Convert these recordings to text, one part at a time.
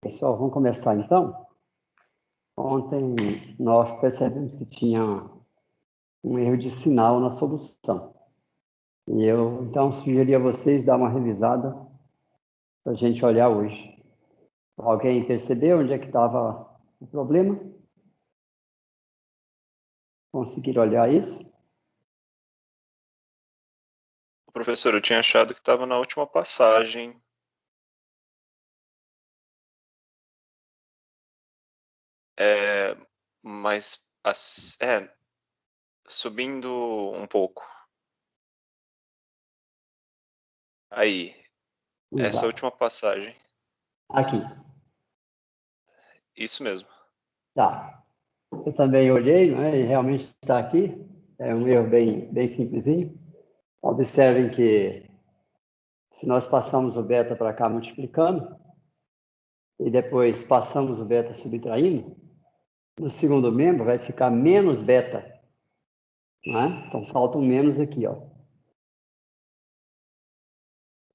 pessoal, vamos começar então. Ontem nós percebemos que tinha um erro de sinal na solução. E eu, então, sugeri a vocês dar uma revisada para a gente olhar hoje. Alguém percebeu onde é que estava o problema? Conseguiram olhar isso? Professor, eu tinha achado que estava na última passagem. Mas subindo um pouco. Aí, essa última passagem. Aqui. Isso mesmo. Tá. Eu também olhei, né, e realmente está aqui. É um erro bem simplesinho. Observem que se nós passamos o beta para cá multiplicando, e depois passamos o beta subtraindo, no segundo membro vai ficar menos beta. Né? Então, falta um menos aqui, ó.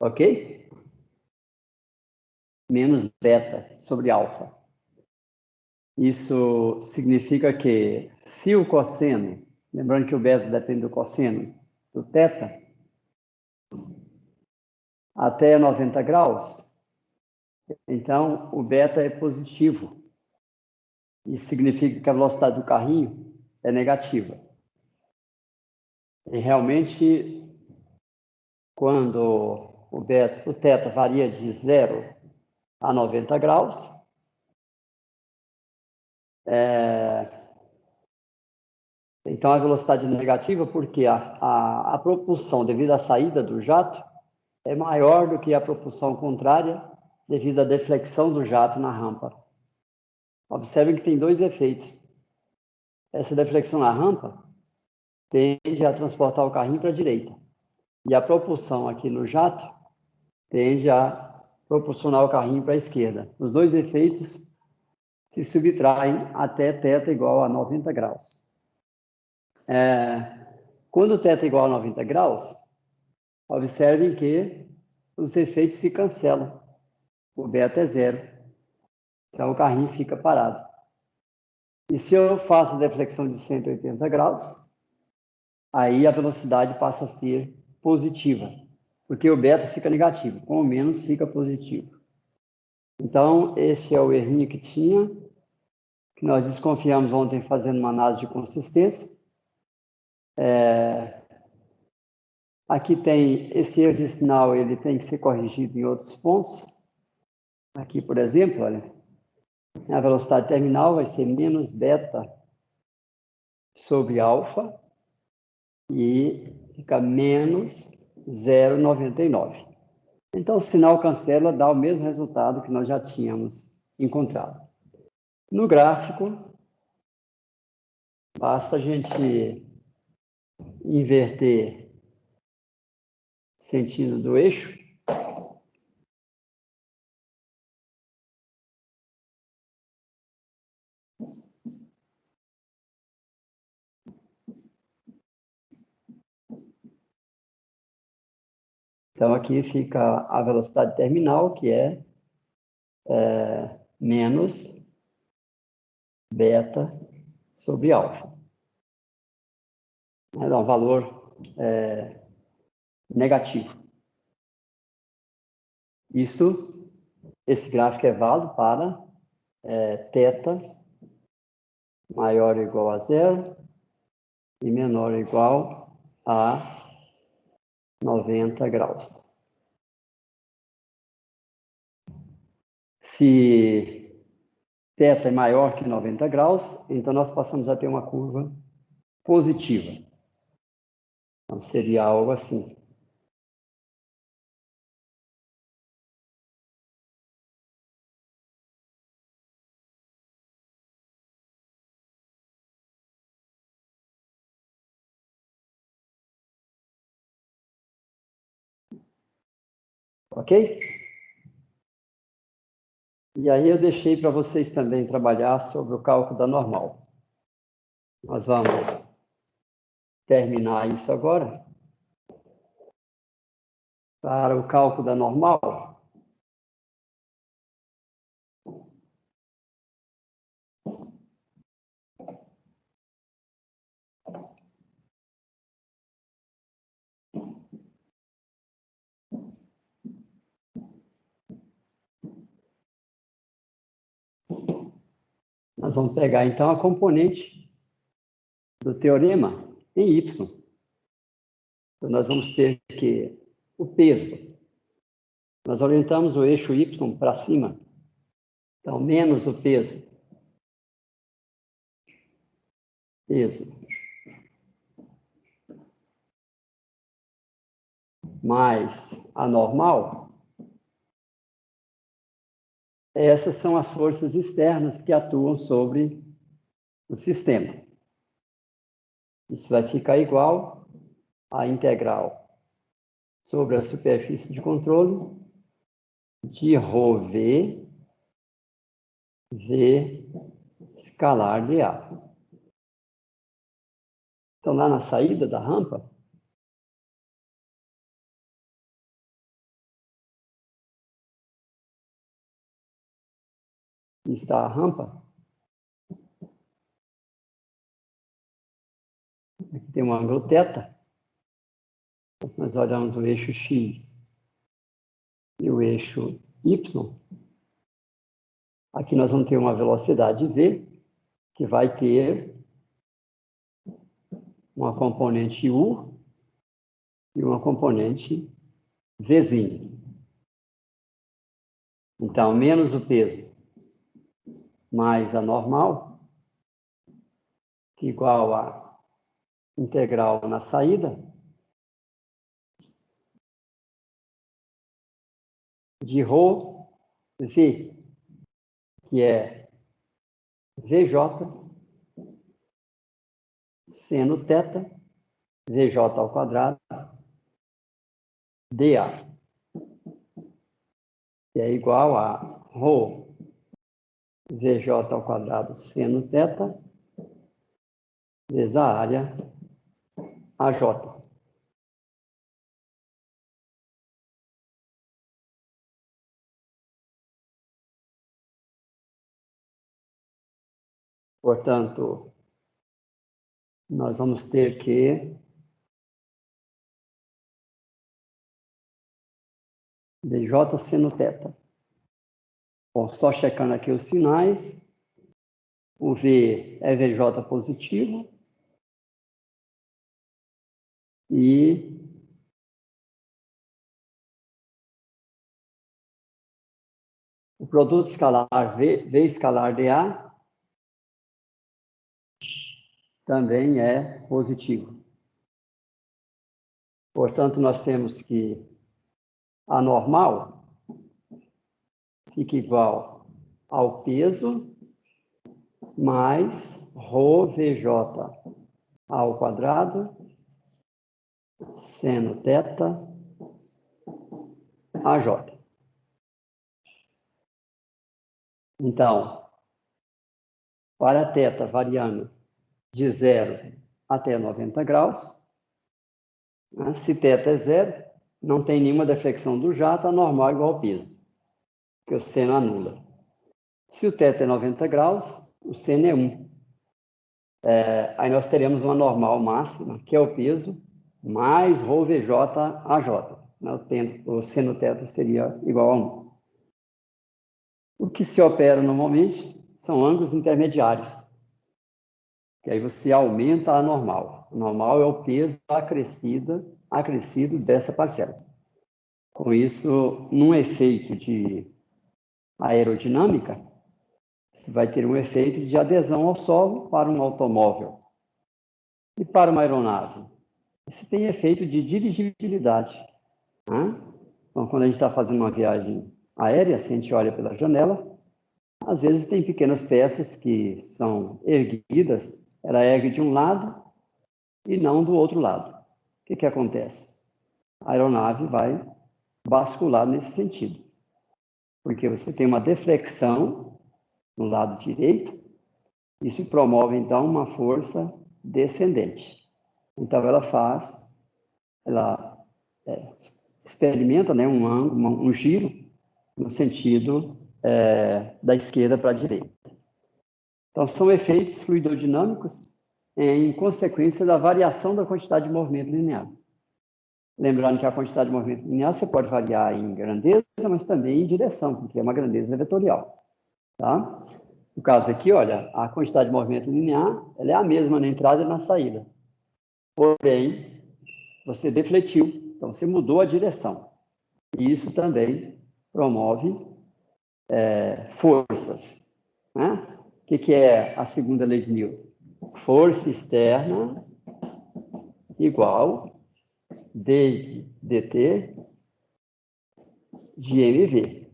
Ok? Menos beta sobre alfa. Isso significa que se o cosseno, lembrando que o beta depende do cosseno do θ, até 90 graus, então o beta é positivo. Isso significa que a velocidade do carrinho é negativa. E realmente, quando o θ varia de 0 a 90 graus, então a velocidade é negativa porque a propulsão devido à saída do jato é maior do que a propulsão contrária devido à deflexão do jato na rampa. Observem que tem dois efeitos. Essa deflexão na rampa tende a transportar o carrinho para a direita. E a propulsão aqui no jato tende a propulsionar o carrinho para a esquerda. Os dois efeitos se subtraem até θ igual a 90 graus. Quando θ é igual a 90 graus, observem que os efeitos se cancelam. O beta é zero. Então, o carrinho fica parado. E se eu faço a deflexão de 180 graus, aí a velocidade passa a ser positiva, porque o beta fica negativo, com o menos fica positivo. Então, esse é o errinho que tinha, que nós desconfiamos ontem fazendo uma análise de consistência. Aqui tem esse erro de sinal, ele tem que ser corrigido em outros pontos. Aqui, por exemplo, olha, a velocidade terminal vai ser menos beta sobre alfa e fica menos 0,99. Então, o sinal cancela, dá o mesmo resultado que nós já tínhamos encontrado. No gráfico, basta a gente inverter o sentido do eixo. Então, aqui fica a velocidade terminal, que é menos beta sobre alfa. Dá um valor negativo. Esse gráfico é válido para θ maior ou igual a zero e menor ou igual a 90 graus. Se θ é maior que 90 graus, então nós passamos a ter uma curva positiva. Então, seria algo assim. Ok? E aí eu deixei para vocês também trabalhar sobre o cálculo da normal. Nós vamos terminar isso agora. Para o cálculo da normal, Nós vamos pegar, então, a componente do teorema em y. Então, nós vamos ter que o peso. Nós orientamos o eixo y para cima. Então, menos o peso. Peso. Mais a normal. Essas são as forças externas que atuam sobre o sistema. Isso vai ficar igual à integral sobre a superfície de controle de ρV V escalar de A. Então, lá na saída da rampa, está a rampa. Aqui tem um ângulo θ. Então, se nós olharmos o eixo X e o eixo Y, aqui nós vamos ter uma velocidade V, que vai ter uma componente U e uma componente Vzinho. Então, menos o peso mais a normal, igual a integral na saída de ρ, V, que é VJ, seno θ, VJ ao quadrado, dA, que é igual a ρ, VJ ao quadrado, seno θ, vezes a área AJ. Portanto, nós vamos ter que dJ seno θ. Bom, só checando aqui os sinais, o V é VJ positivo e o produto escalar V escalar dA também é positivo. Portanto, nós temos que a normal fica igual ao peso mais ρVJ ao quadrado seno θ AJ. Então, para θ variando de 0 até 90 graus, se θ é 0, não tem nenhuma deflexão do jato, a normal é igual ao peso, que o seno anula. Se o θ é 90 graus, o seno é 1. Aí nós teremos uma normal máxima, que é o peso, mais ρVJ AJ. O seno θ seria igual a 1. O que se opera normalmente são ângulos intermediários, que aí você aumenta a normal. A normal é o peso acrescido dessa parcela. Com isso, num efeito de aerodinâmica, você vai ter um efeito de adesão ao solo para um automóvel. E para uma aeronave? Você tem efeito de dirigibilidade. Então, quando a gente está fazendo uma viagem aérea, se a gente olha pela janela, às vezes tem pequenas peças que são erguidas, ela ergue de um lado e não do outro lado. O que acontece? A aeronave vai bascular nesse sentido, porque você tem uma deflexão no lado direito, isso promove, então, uma força descendente. Então, ela experimenta, um giro no sentido da esquerda para a direita. Então, são efeitos fluidodinâmicos em consequência da variação da quantidade de movimento linear. Lembrando que a quantidade de movimento linear você pode variar em grandeza, mas também em direção, porque é uma grandeza vetorial. Tá? No caso aqui, olha, a quantidade de movimento linear, ela é a mesma na entrada e na saída. Porém, você defletiu, então você mudou a direção. E isso também promove forças. Né? O que é a segunda lei de Newton? Força externa igual d de dt de mv.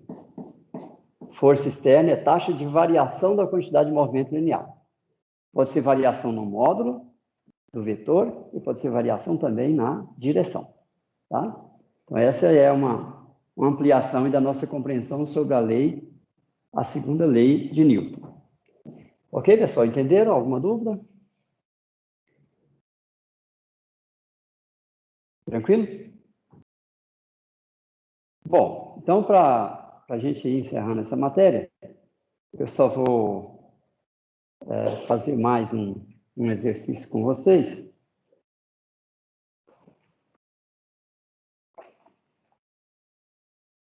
Força externa é taxa de variação da quantidade de movimento linear. Pode ser variação no módulo do vetor e pode ser variação também na direção. Tá? Então, essa é uma ampliação da nossa compreensão sobre a segunda lei de Newton. Ok, pessoal? Entenderam? Alguma dúvida? Tranquilo? Bom, então, para a gente ir encerrando essa matéria, eu só vou fazer mais um exercício com vocês.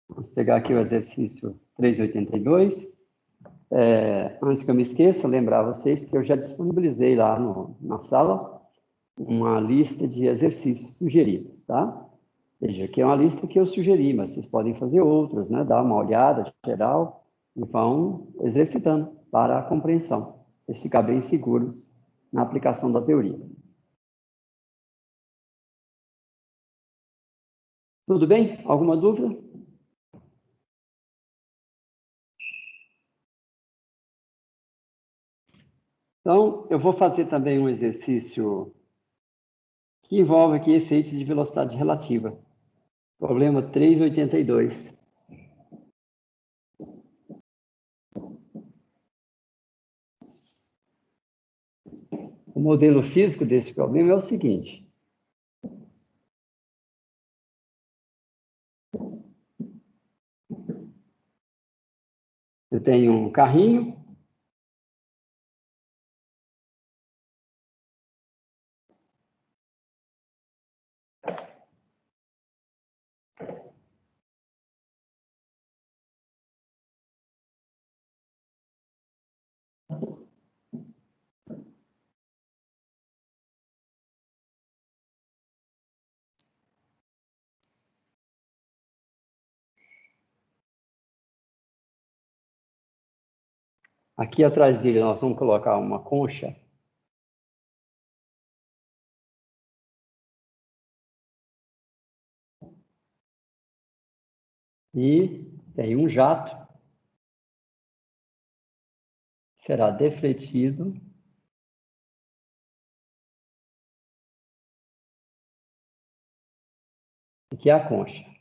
Vamos pegar aqui o exercício 382. Antes que eu me esqueça, lembrar vocês que eu já disponibilizei lá na sala uma lista de exercícios sugeridos, tá? Veja, aqui é uma lista que eu sugeri, mas vocês podem fazer outros, né? Dar uma olhada geral e vão exercitando para a compreensão. Vocês ficarem bem seguros na aplicação da teoria. Tudo bem? Alguma dúvida? Então, eu vou fazer também um exercício que envolve aqui efeitos de velocidade relativa. Problema 382. O modelo físico desse problema é o seguinte. Eu tenho um carrinho. Aqui atrás dele nós vamos colocar uma concha. E tem um jato. Será defletido. Aqui é a concha.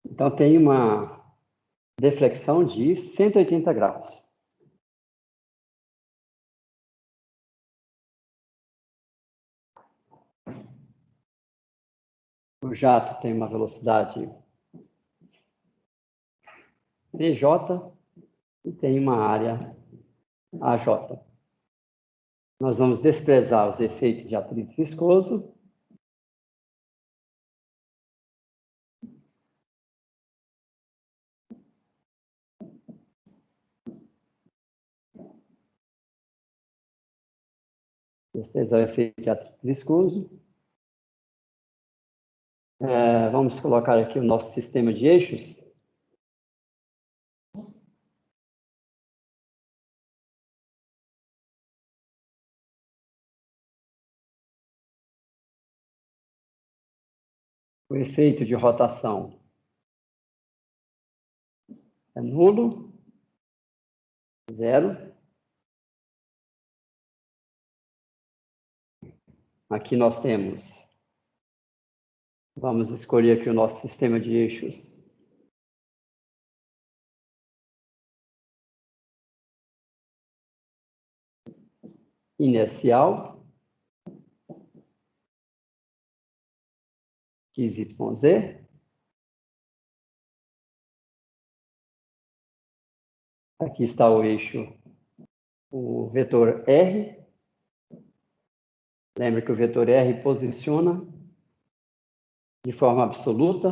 Então, tem uma deflexão de 180 graus. O jato tem uma velocidade VJ e tem uma área AJ. Nós vamos desprezar os efeitos de atrito viscoso. Desprezar o efeito de atrito viscoso. Vamos colocar aqui o nosso sistema de eixos. O efeito de rotação é nulo, zero. Aqui nós temos, vamos escolher aqui o nosso sistema de eixos. Inercial, XYZ. Aqui está o eixo, o vetor R. Lembra que o vetor R posiciona de forma absoluta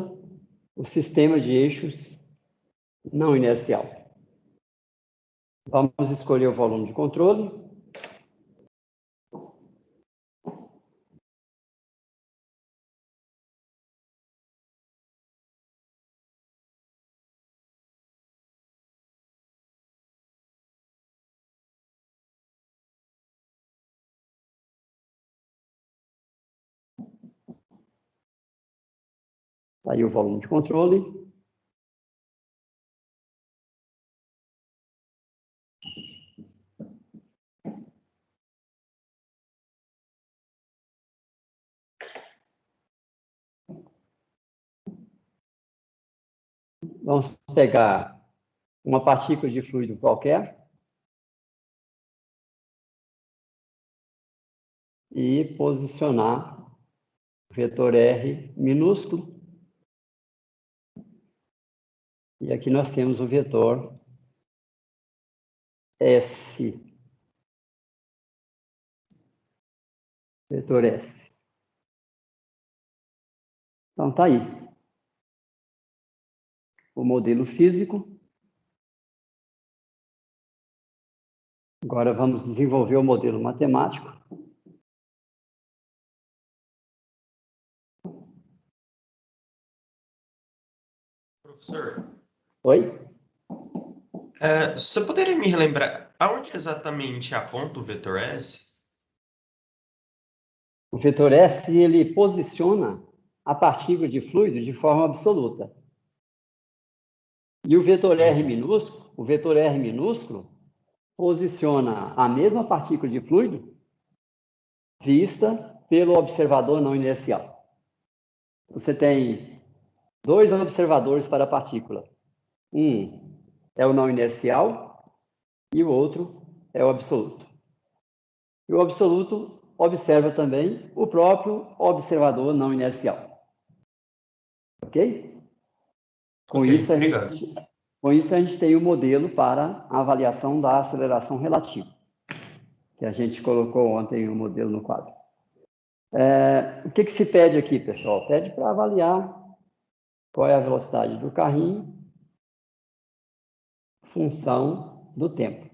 o sistema de eixos não inercial. Vamos escolher o volume de controle. Aí o volume de controle. Vamos pegar uma partícula de fluido qualquer e posicionar o vetor R minúsculo. E aqui nós temos o vetor S. Vetor S. Então, está aí. O modelo físico. Agora vamos desenvolver o modelo matemático. Professor, Oi? você poderia me relembrar aonde exatamente aponta o vetor S? O vetor S, ele posiciona a partícula de fluido de forma absoluta. E o vetor R minúsculo, posiciona a mesma partícula de fluido vista pelo observador não inercial. Você tem dois observadores para a partícula. Um é o não inercial e o outro é o absoluto. E o absoluto observa também o próprio observador não inercial. Ok? Com isso a gente tem o modelo para a avaliação da aceleração relativa, que a gente colocou ontem o modelo no quadro. O que se pede aqui, pessoal? Pede para avaliar qual é a velocidade do carrinho, função do tempo.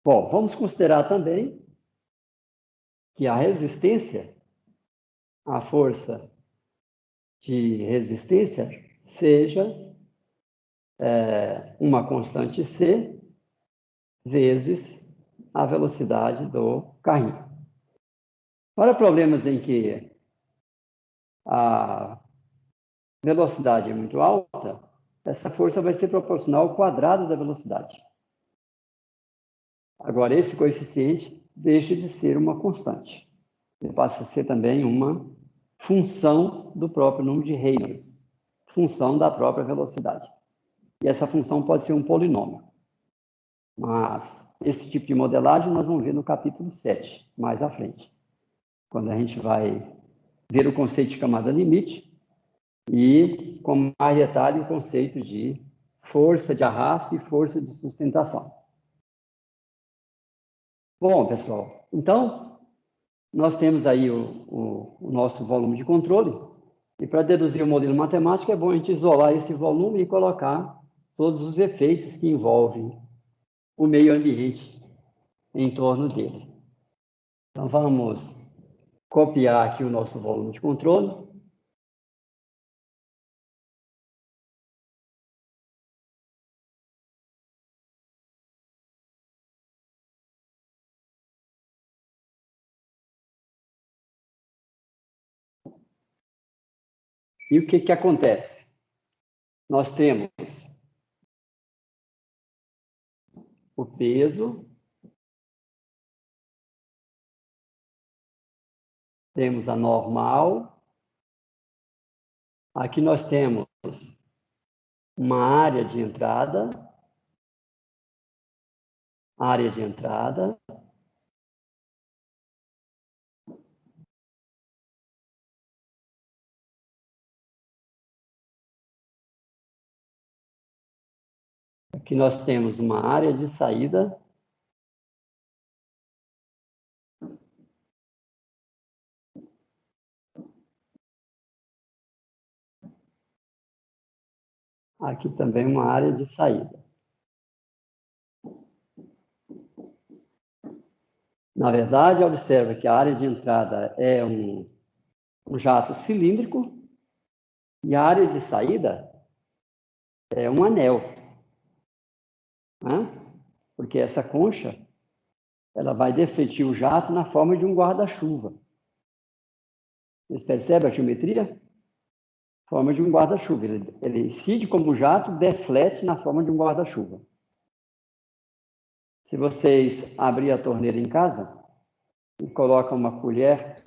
Bom, vamos considerar também que a resistência, a força de resistência, seja uma constante C vezes a velocidade do carrinho. Para problemas em que a velocidade é muito alta, essa força vai ser proporcional ao quadrado da velocidade. Agora, esse coeficiente deixa de ser uma constante. Ele passa a ser também uma função do próprio número de Reynolds, função da própria velocidade. E essa função pode ser um polinômio. Mas esse tipo de modelagem nós vamos ver no capítulo 7, mais à frente, quando a gente vai ver o conceito de camada limite e, com mais detalhe, o conceito de força de arrasto e força de sustentação. Bom, pessoal, então, nós temos aí o nosso volume de controle, e para deduzir o modelo matemático é bom a gente isolar esse volume e colocar todos os efeitos que envolvem o meio ambiente em torno dele. Então, vamos copiar aqui o nosso volume de controle. E o que acontece? Nós temos o peso, temos a normal, aqui nós temos uma área de entrada, Aqui nós temos uma área de saída. Aqui também uma área de saída. Na verdade, observa que a área de entrada é um jato cilíndrico e a área de saída é um anel. Né? Porque essa concha, ela vai defletir o jato na forma de um guarda-chuva. Vocês percebem a geometria? Forma de um guarda-chuva. Ele incide como jato, deflete na forma de um guarda-chuva. Se vocês abrirem a torneira em casa e colocam uma colher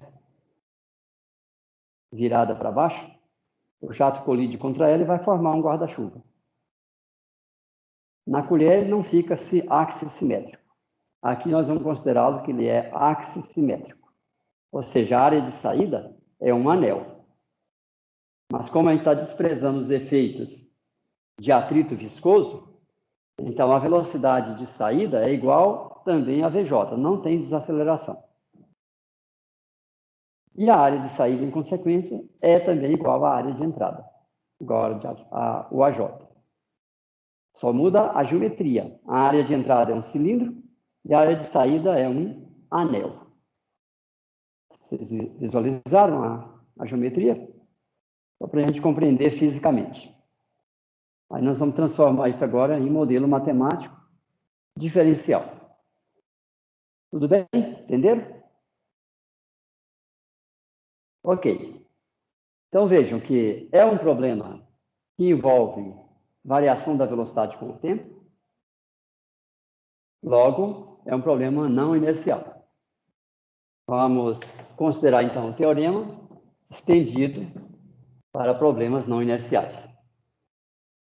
virada para baixo, o jato colide contra ela e vai formar um guarda-chuva. Na colher ele não fica axissimétrico. Aqui nós vamos considerá-lo que ele é axissimétrico. Ou seja, a área de saída é um anel. Mas como a gente está desprezando os efeitos de atrito viscoso, então a velocidade de saída é igual também a VJ, não tem desaceleração. E a área de saída, em consequência, é também igual à área de entrada, igual ao AJ. Só muda a geometria. A área de entrada é um cilindro e a área de saída é um anel. Vocês visualizaram a geometria? Só para a gente compreender fisicamente. Aí nós vamos transformar isso agora em modelo matemático diferencial. Tudo bem? Entenderam? Ok. Então vejam que é um problema que envolve variação da velocidade com o tempo. Logo, é um problema não inercial. Vamos considerar então o teorema estendido para problemas não inerciais.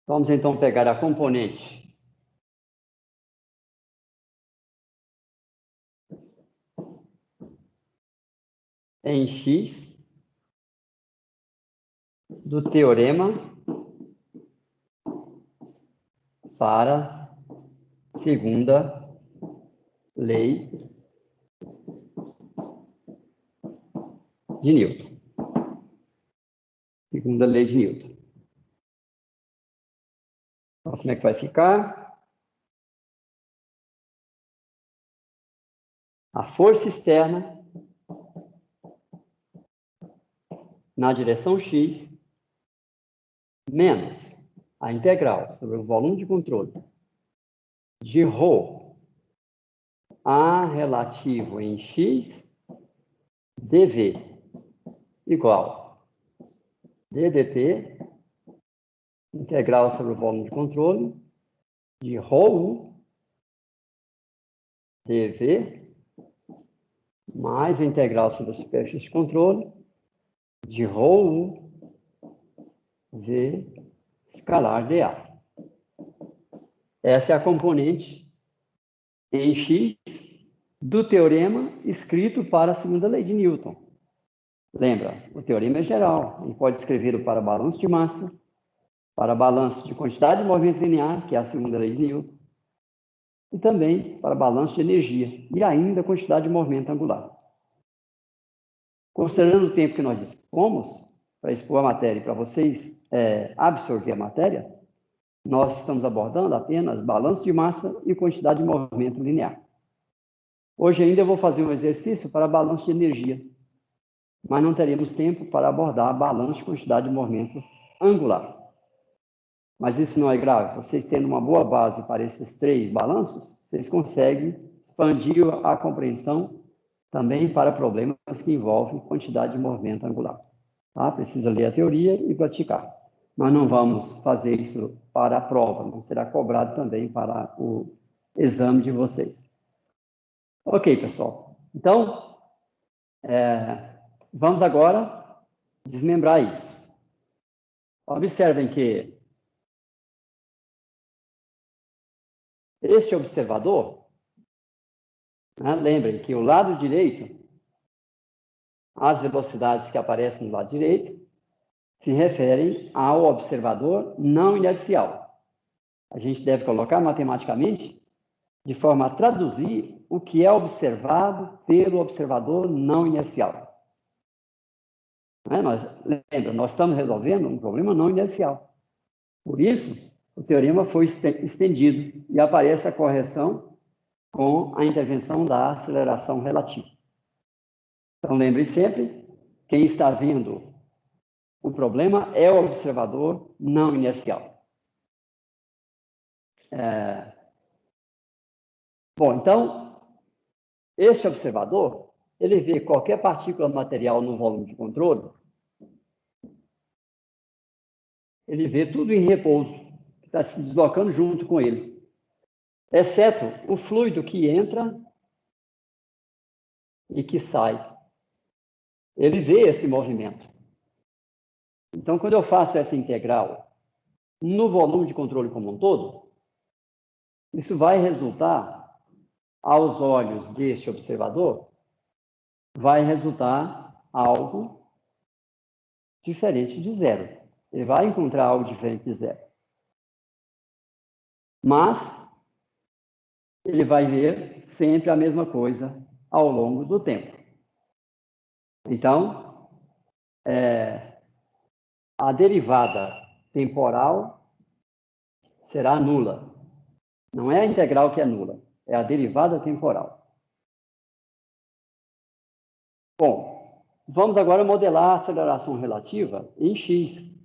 Vamos então pegar a componente em x do teorema para segunda lei de Newton. Segunda lei de Newton. Então, como é que vai ficar? A força externa na direção x menos a integral sobre o volume de controle de ρ A relativo em x dv igual ddt integral sobre o volume de controle de ρ dv mais a integral sobre a superfície de controle de ρ v escalar dA. Essa é a componente em x do teorema escrito para a segunda lei de Newton. Lembra, o teorema é geral. Ele pode escrever para balanço de massa, para balanço de quantidade de movimento linear, que é a segunda lei de Newton, e também para balanço de energia, e ainda quantidade de movimento angular. Considerando o tempo que nós dispomos para expor a matéria e para vocês absorver a matéria, nós estamos abordando apenas balanço de massa e quantidade de movimento linear. Hoje ainda eu vou fazer um exercício para balanço de energia, mas não teremos tempo para abordar balanço de quantidade de movimento angular. Mas isso não é grave. Vocês tendo uma boa base para esses três balanços, vocês conseguem expandir a compreensão também para problemas que envolvem quantidade de movimento angular. Tá? Precisa ler a teoria e praticar. Nós não vamos fazer isso para a prova, não será cobrado também para o exame de vocês. Ok, pessoal. Então, vamos agora desmembrar isso. Observem que este observador, né, lembrem que o lado direito, as velocidades que aparecem no lado direito, se referem ao observador não inercial. a gente deve colocar matematicamente de forma a traduzir o que é observado pelo observador não inercial. Lembra, nós estamos resolvendo um problema não inercial. Por isso, o teorema foi estendido e aparece a correção com a intervenção da aceleração relativa. Então, lembre sempre, quem está vendo o problema é o observador não inercial. Bom, então, este observador, ele vê qualquer partícula material no volume de controle, ele vê tudo em repouso, que está se deslocando junto com ele, exceto o fluido que entra e que sai. Ele vê esse movimento. Então, quando eu faço essa integral no volume de controle como um todo, isso vai resultar, aos olhos deste observador, vai resultar algo diferente de zero. Ele vai encontrar algo diferente de zero. Mas ele vai ver sempre a mesma coisa ao longo do tempo. Então, a derivada temporal será nula. Não é a integral que é nula, é a derivada temporal. Bom, vamos agora modelar a aceleração relativa em x.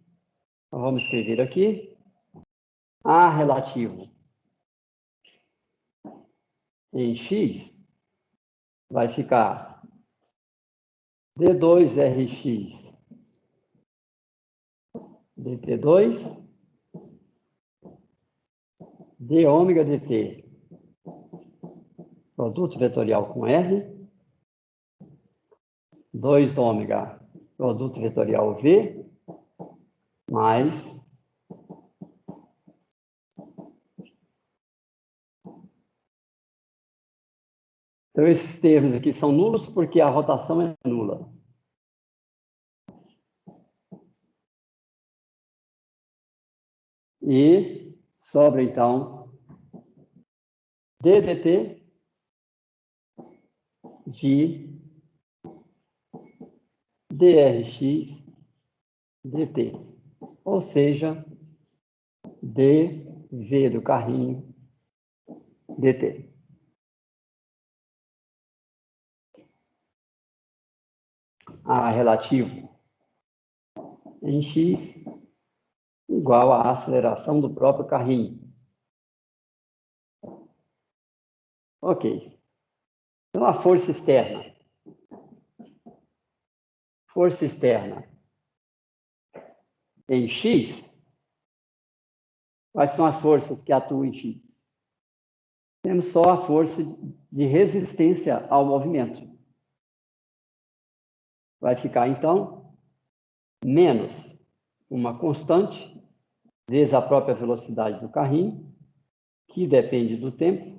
Então, vamos escrever aqui A relativo em x vai ficar d2rx dt2 d ômega dt produto vetorial com R, 2 ômega produto vetorial V, mais então esses termos aqui são nulos porque a rotação é nula. E sobra então ddt de drx dt, ou seja, dv do carrinho dt. A relativo em x igual à aceleração do próprio carrinho. Ok. Então, a força externa. Força externa em x. Quais são as forças que atuam em x? Temos só a força de resistência ao movimento. Vai ficar, então, menos uma constante, vezes a própria velocidade do carrinho, que depende do tempo,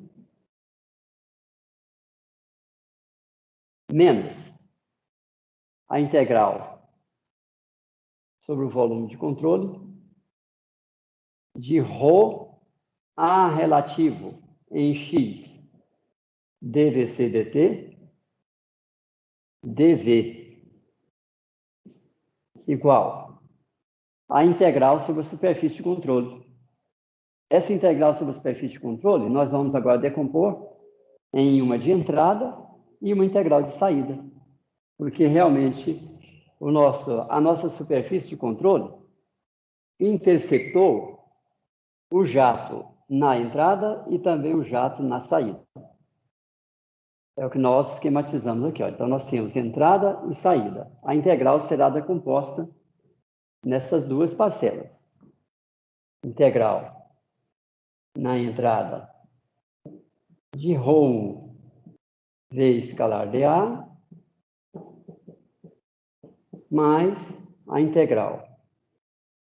menos a integral sobre o volume de controle de ρ a relativo em x dvc dt dv igual a integral sobre a superfície de controle. Essa integral sobre a superfície de controle, nós vamos agora decompor em uma de entrada e uma integral de saída, porque realmente a nossa superfície de controle interceptou o jato na entrada e também o jato na saída. É o que nós esquematizamos aqui. Ó. Então, nós temos entrada e saída. A integral será decomposta nessas duas parcelas. Integral na entrada de ρ v escalar dA mais a integral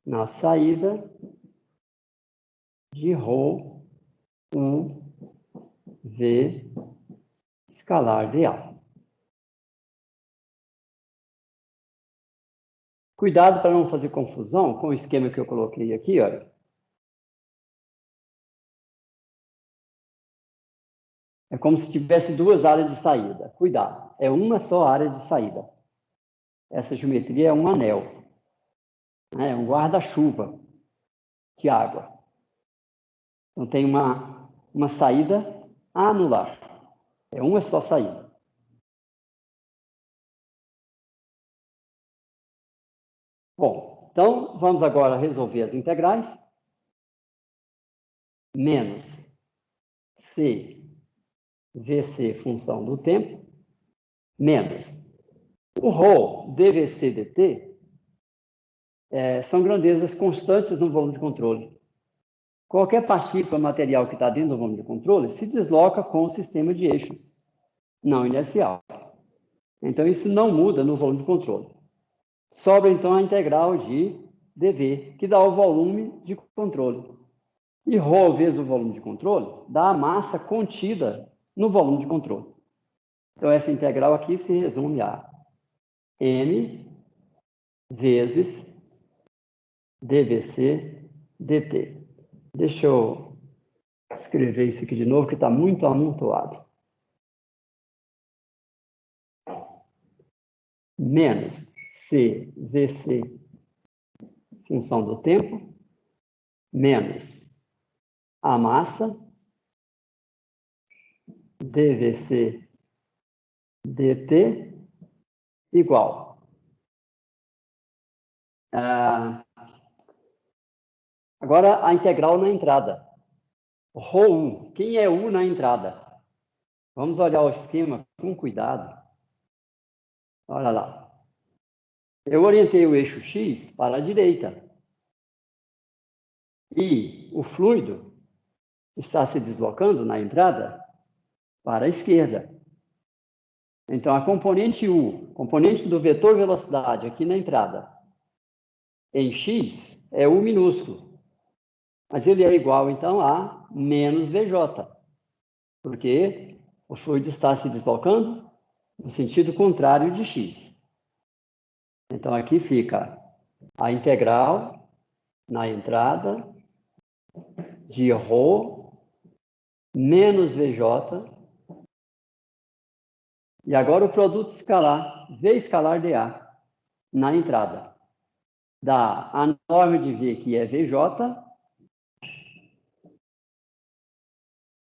na saída de ρ v escalar dA. Cuidado para não fazer confusão com o esquema que eu coloquei aqui, olha. É como se tivesse duas áreas de saída. Cuidado, é uma só área de saída. Essa geometria é um anel, né? É um guarda-chuva de água. Então, tem uma saída anular. É uma só saída. Bom, então, vamos agora resolver as integrais. Menos C, VC, função do tempo, menos o ρ, dVc, dt, são grandezas constantes no volume de controle. Qualquer partícula material que está dentro do volume de controle se desloca com o sistema de eixos não inercial. Então, isso não muda no volume de controle. Sobra, então, a integral de dV, que dá o volume de controle. E ρ vezes o volume de controle dá a massa contida no volume de controle. Então, essa integral aqui se resume a m vezes dVc dt. Deixa eu escrever isso aqui de novo, que está muito amontoado. Menos CVC, função do tempo, menos a massa, dVc dt, igual. Agora, a integral na entrada. ρu. Quem é U na entrada? Vamos olhar o esquema com cuidado. Olha lá. Eu orientei o eixo X para a direita. E o fluido está se deslocando na entrada para a esquerda. Então, a componente U, componente do vetor velocidade aqui na entrada, em X, é U minúsculo. Mas ele é igual, então, a menos VJ. Porque o fluido está se deslocando no sentido contrário de X. Então, aqui fica a integral na entrada de ρ menos VJ. E agora o produto escalar, V escalar dA, na entrada. Dá a norma de V, que é VJ,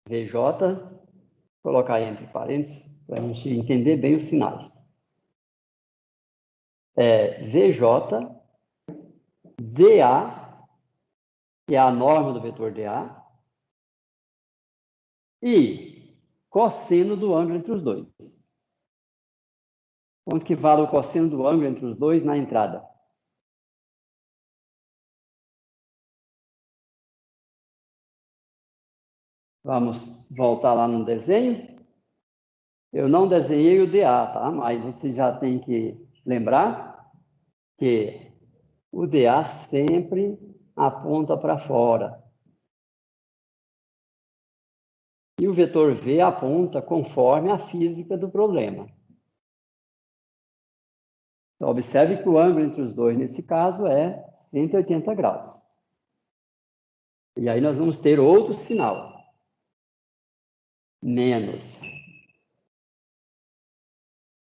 vou colocar aí entre parênteses, para a gente entender bem os sinais. VJ, dA, que é a norma do vetor dA, e cosseno do ângulo entre os dois. Quanto que vale o cosseno do ângulo entre os dois na entrada? Vamos voltar lá no desenho. Eu não desenhei o dA, tá? Mas você já tem que lembrar que o dA sempre aponta para fora. E o vetor V aponta conforme a física do problema. Então, observe que o ângulo entre os dois, nesse caso, é 180 graus. E aí nós vamos ter outro sinal. Menos.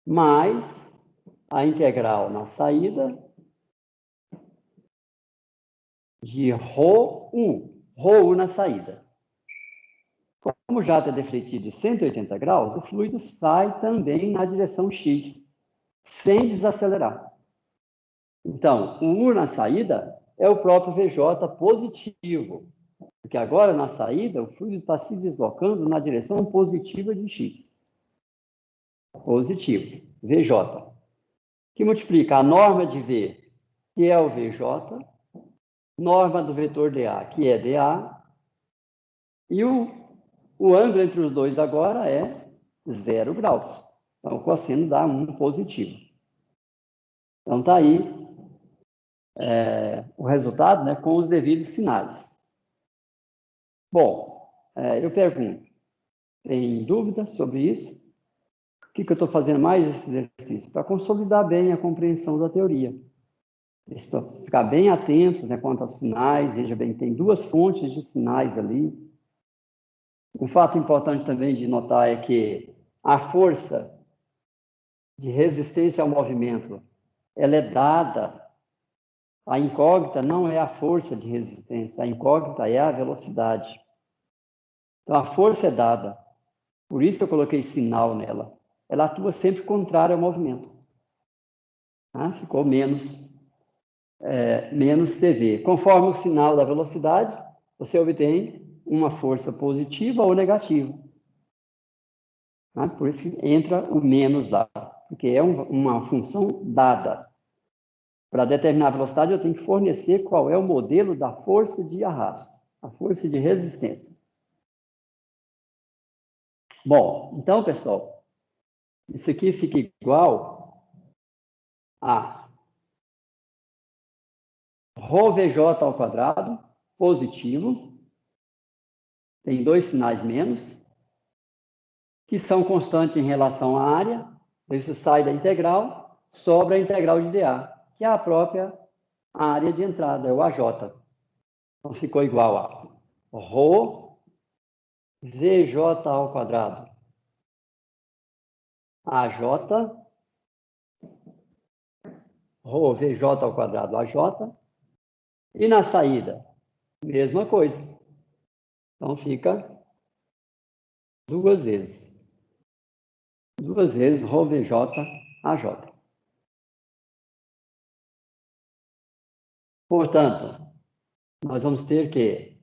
Mais a integral na saída de ρu na saída. Como o jato é defletido em 180 graus, o fluido sai também na direção X, sem desacelerar. Então, o U na saída é o próprio VJ positivo, porque agora, na saída, o fluido está se deslocando na direção positiva de X. Positivo, VJ. Que multiplica a norma de V, que é o VJ, norma do vetor dA, que é dA, e o ângulo entre os dois agora é 0 graus. Então, o cosseno dá 1 positivo. Então, está aí o resultado, né, com os devidos sinais. Bom, eu pergunto, tem dúvidas sobre isso? Por que eu estou fazendo mais esse exercício? Para consolidar bem a compreensão da teoria. Ficar bem atentos, né, quanto aos sinais. Veja bem, tem duas fontes de sinais ali. Um fato importante também de notar é que a força de resistência ao movimento, ela é dada. A incógnita não é a força de resistência, a incógnita é a velocidade. Então, a força é dada. Por isso eu coloquei sinal nela. Ela atua sempre contrária ao movimento. Ficou menos CV. Conforme o sinal da velocidade, você obtém uma força positiva ou negativa. Por isso que entra o menos lá, porque é uma função dada. Para determinar a velocidade, eu tenho que fornecer qual é o modelo da força de arrasto, a força de resistência. Bom, então, pessoal, isso aqui fica igual a ρVJ ao quadrado, positivo, tem dois sinais menos, que são constantes em relação à área, isso sai da integral, sobra a integral de dA, que é a própria área de entrada, é o AJ. Então, ficou igual a ρVJ ao quadrado, AJ, ρVJ ao quadrado, AJ, e na saída, mesma coisa. Então, fica duas vezes ρVJ, AJ. Portanto, nós vamos ter que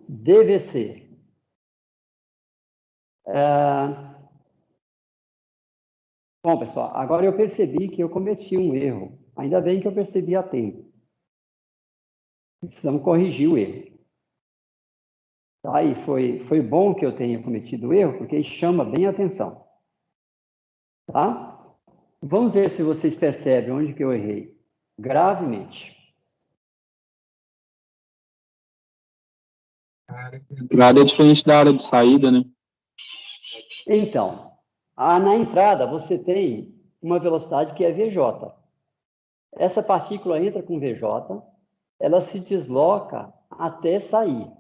DVC. Bom, pessoal, agora eu percebi que eu cometi um erro. Ainda bem que eu percebi a tempo. Precisamos corrigir o erro. Tá? E foi bom que eu tenha cometido o erro, porque chama bem a atenção. Tá? Vamos ver se vocês percebem onde que eu errei. Gravemente. A área é diferente da área de saída, né? Então, na entrada você tem uma velocidade que é VJ. Essa partícula entra com VJ, ela se desloca até sair.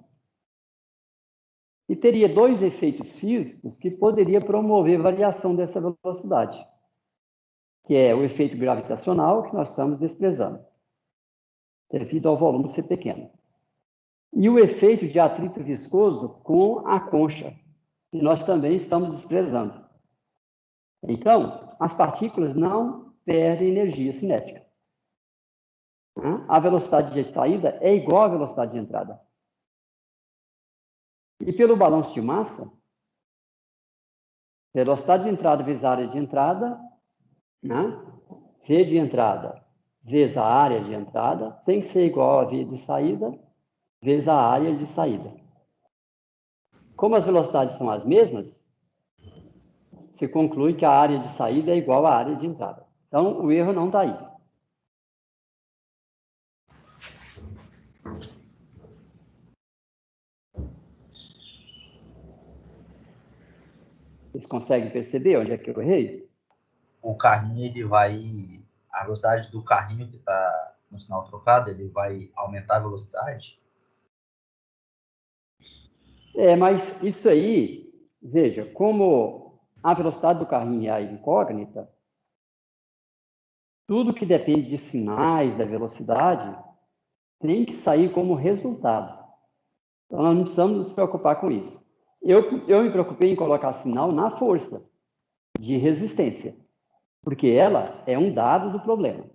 E teria dois efeitos físicos que poderia promover variação dessa velocidade, que é o efeito gravitacional, que nós estamos desprezando, devido ao volume ser pequeno. E o efeito de atrito viscoso com a concha, que nós também estamos desprezando. Então, as partículas não perdem energia cinética. A velocidade de saída é igual à velocidade de entrada. E pelo balanço de massa, velocidade de entrada vezes a área de entrada, V de entrada vezes a área de entrada, tem que ser igual a V de saída vezes a área de saída. Como as velocidades são as mesmas, se conclui que a área de saída é igual à área de entrada. Então, o erro não está aí. Vocês conseguem perceber onde é que eu errei? O carrinho, ele vai... A velocidade do carrinho que está no sinal trocado, ele vai aumentar a velocidade? Mas isso aí, veja, como a velocidade do carrinho é a incógnita, tudo que depende de sinais da velocidade tem que sair como resultado. Então, nós não precisamos nos preocupar com isso. Eu me preocupei em colocar sinal na força de resistência, porque ela é um dado do problema.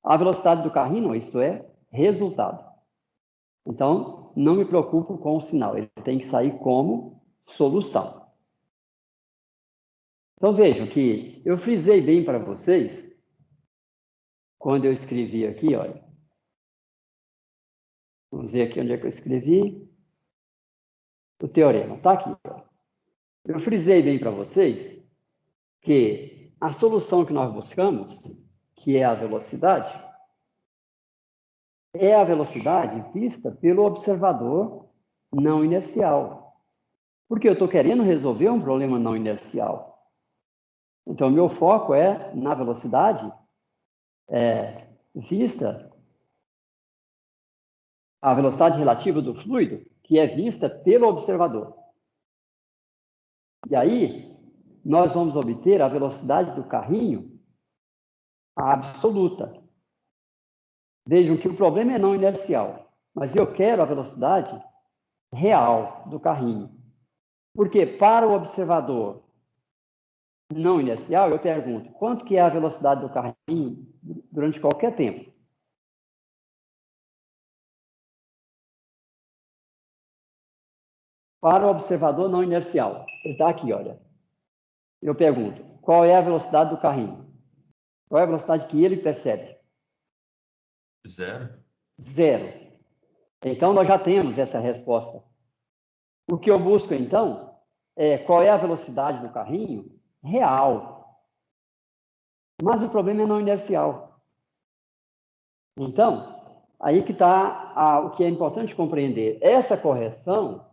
A velocidade do carrinho, não, isso é resultado. Então, não me preocupo com o sinal, ele tem que sair como solução. Então, vejam que eu frisei bem para vocês, quando eu escrevi aqui, olha. Vamos ver aqui onde é que eu escrevi. O teorema está aqui. Ó. Eu frisei bem para vocês que a solução que nós buscamos, que é a velocidade vista pelo observador não inercial. Porque eu estou querendo resolver um problema não inercial. Então, meu foco é na velocidade vista, a velocidade relativa do fluido, que é vista pelo observador. E aí, nós vamos obter a velocidade do carrinho absoluta. Vejam que o problema é não inercial, mas eu quero a velocidade real do carrinho. Porque para o observador não inercial, eu pergunto, quanto que é a velocidade do carrinho durante qualquer tempo? Para o observador não inercial, ele está aqui, olha. Eu pergunto, qual é a velocidade do carrinho? Qual é a velocidade que ele percebe? 0. 0. Então, nós já temos essa resposta. O que eu busco, então, é qual é a velocidade do carrinho real. Mas o problema é não inercial. Então, aí que está o que é importante compreender. Essa correção,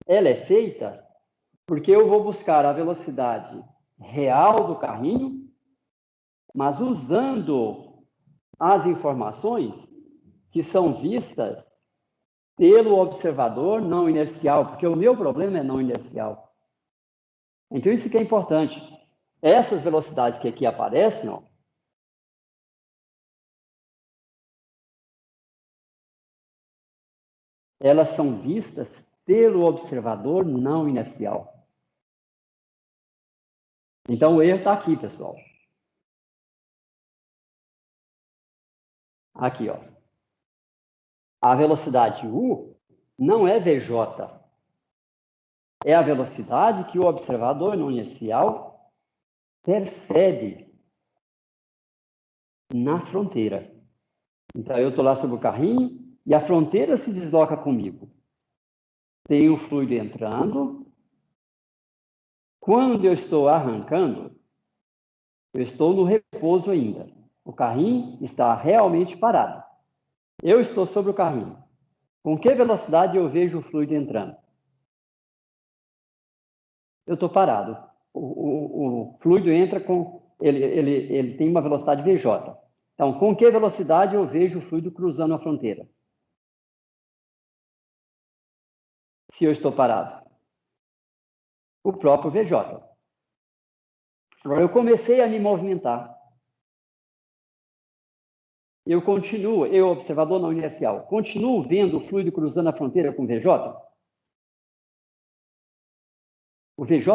ela é feita porque eu vou buscar a velocidade real do carrinho, mas usando as informações que são vistas pelo observador não inercial, porque o meu problema é não inercial. Então, isso que é importante. Essas velocidades que aqui aparecem, ó, elas são vistas pelo observador não inercial. Então, o erro está aqui, pessoal. Aqui, ó. A velocidade U não é VJ. É a velocidade que o observador não inercial percebe na fronteira. Então, eu estou lá sobre o carrinho e a fronteira se desloca comigo. Tem o fluido entrando. Quando eu estou arrancando, eu estou no repouso ainda. O carrinho está realmente parado. Eu estou sobre o carrinho. Com que velocidade eu vejo o fluido entrando? Eu estou parado. O fluido entra com... Ele tem uma velocidade VJ. Então, com que velocidade eu vejo o fluido cruzando a fronteira? Se eu estou parado? O próprio VJ. Agora, eu comecei a me movimentar. Eu continuo, eu, observador não inercial, continuo vendo o fluido cruzando a fronteira com o VJ? O VJ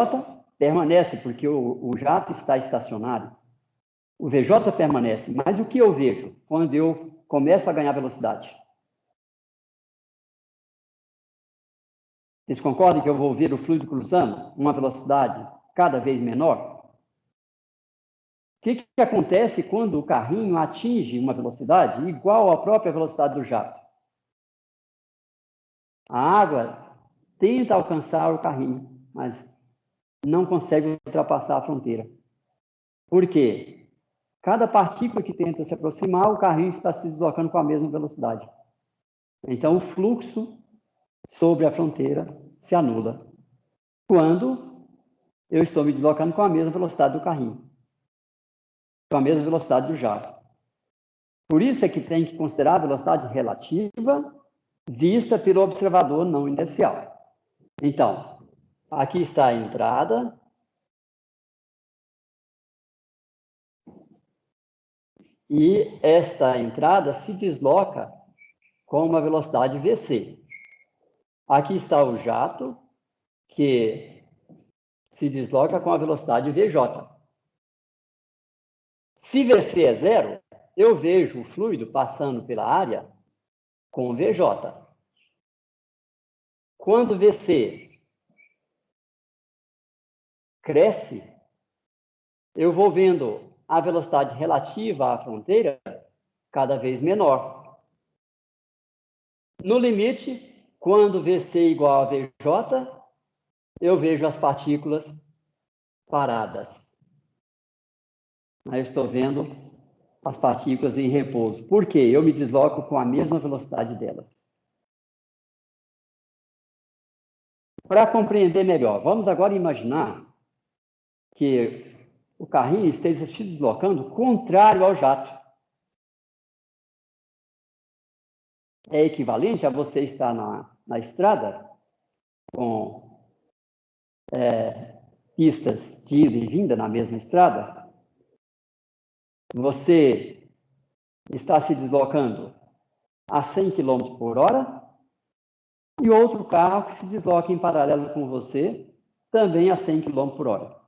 permanece porque o jato está estacionário. O VJ permanece, mas o que eu vejo quando eu começo a ganhar velocidade? Vocês concordam que eu vou ver o fluido cruzando uma velocidade cada vez menor? O que acontece quando o carrinho atinge uma velocidade igual à própria velocidade do jato? A água tenta alcançar o carrinho, mas não consegue ultrapassar a fronteira. Por quê? Cada partícula que tenta se aproximar, o carrinho está se deslocando com a mesma velocidade. Então, o fluxo sobre a fronteira se anula quando eu estou me deslocando com a mesma velocidade do carrinho, com a mesma velocidade do jato. Por isso é que tem que considerar a velocidade relativa vista pelo observador não inercial. Então, aqui está a entrada. E esta entrada se desloca com uma velocidade VC. Aqui está o jato, que se desloca com a velocidade VJ. Se VC é 0, eu vejo o fluido passando pela área com VJ. Quando VC cresce, eu vou vendo a velocidade relativa à fronteira cada vez menor. No limite, quando VC é igual a VJ, eu vejo as partículas paradas. Aí eu estou vendo as partículas em repouso. Por quê? Eu me desloco com a mesma velocidade delas. Para compreender melhor, vamos agora imaginar que o carrinho esteja se deslocando contrário ao jato. É equivalente a você estar na estrada com pistas de ida e vinda na mesma estrada, você está se deslocando a 100 km por hora e outro carro que se desloca em paralelo com você também a 100 km por hora.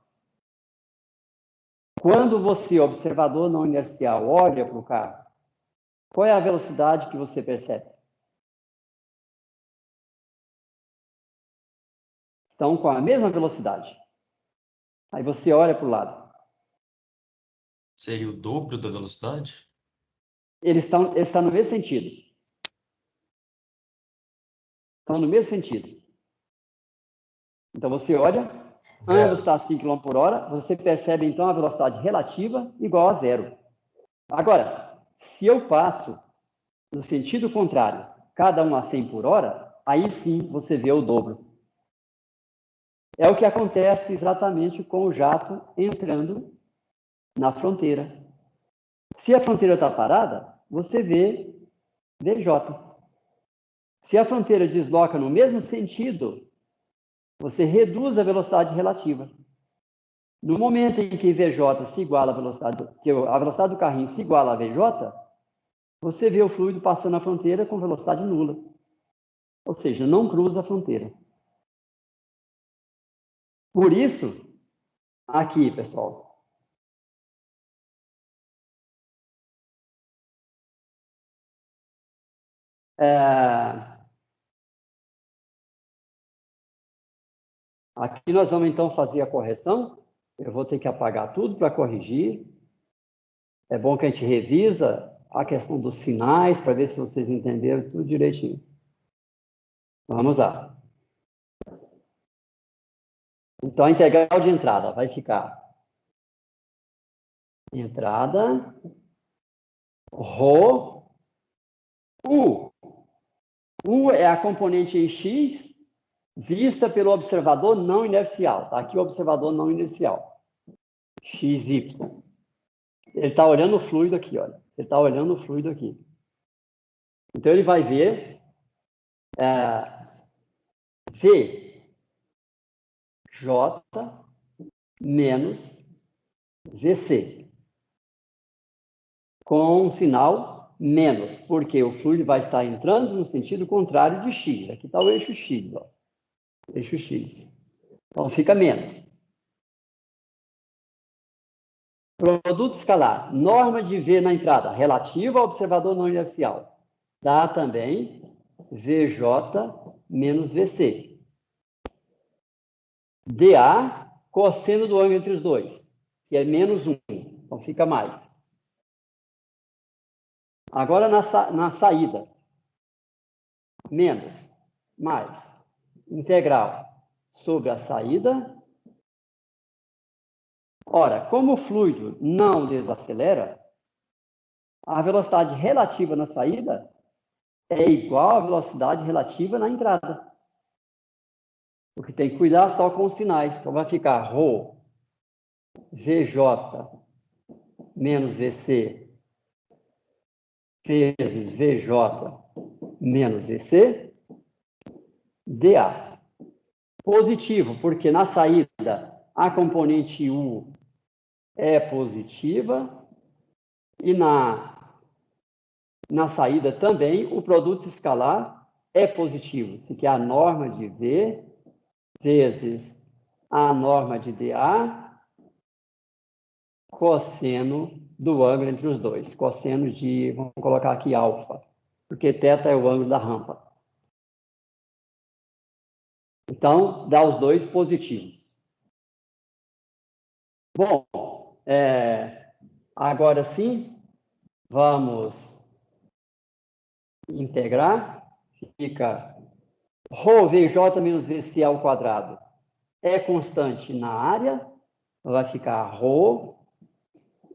Quando você, observador não inercial, olha para o carro, qual é a velocidade que você percebe? Estão com a mesma velocidade. Aí você olha para o lado. Seria o dobro da velocidade? Eles estão no mesmo sentido. Estão no mesmo sentido. Então você olha, ambos estão a 5 km por hora, você percebe então a velocidade relativa igual a zero. Agora, se eu passo no sentido contrário, cada um a 100 por hora, aí sim você vê o dobro. É o que acontece exatamente com o jato entrando na fronteira. Se a fronteira está parada, você vê VJ. Se a fronteira desloca no mesmo sentido, você reduz a velocidade relativa. No momento em que VJ se iguala à velocidade, que a velocidade do carrinho se iguala a VJ, você vê o fluido passando a fronteira com velocidade nula. Ou seja, não cruza a fronteira. Por isso, aqui, pessoal, aqui nós vamos então fazer a correção. Eu vou ter que apagar tudo para corrigir. É bom que a gente revisa a questão dos sinais para ver se vocês entenderam tudo direitinho. Vamos lá. Então, a integral de entrada vai ficar entrada, ρ, U. U é a componente em x vista pelo observador não inercial. Tá aqui o observador não inercial. XY. Ele está olhando o fluido aqui, olha. Ele está olhando o fluido aqui. Então, ele vai ver V J menos VC. Com um sinal menos, porque o fluido vai estar entrando no sentido contrário de X. Aqui está o eixo X, ó. Eixo X. Então, fica menos. Produto escalar. Norma de V na entrada, relativa ao observador não inercial. Dá também VJ menos VC. dA, cosseno do ângulo entre os dois, que é menos 1. Então, fica mais. Agora, na saída. Menos, mais. Integral sobre a saída. Ora, como o fluido não desacelera, a velocidade relativa na saída é igual à velocidade relativa na entrada. Porque tem que cuidar só com os sinais. Então, vai ficar ρ, VJ menos VC vezes VJ menos VC, dA. Positivo, porque na saída a componente U é positiva e na saída também o produto escalar é positivo. Isso aqui é a norma de V vezes a norma de dA cosseno do ângulo entre os dois. Cosseno de, vamos colocar aqui alfa, porque θ é o ângulo da rampa. Então, dá os dois positivos. Bom, agora sim, vamos integrar. Fica ρ VJ menos VC ao quadrado é constante na área. Vai ficar ρ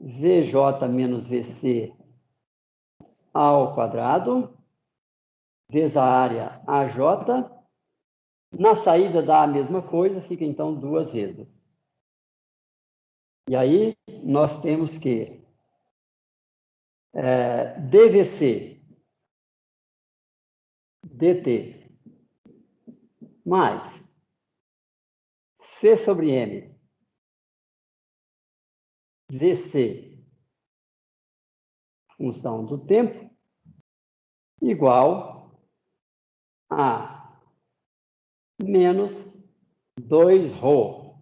VJ menos VC ao quadrado, vezes a área AJ. Na saída dá a mesma coisa, fica então duas vezes. E aí nós temos que DVC dt mais C sobre M, VC, função do tempo, igual a menos 2ρ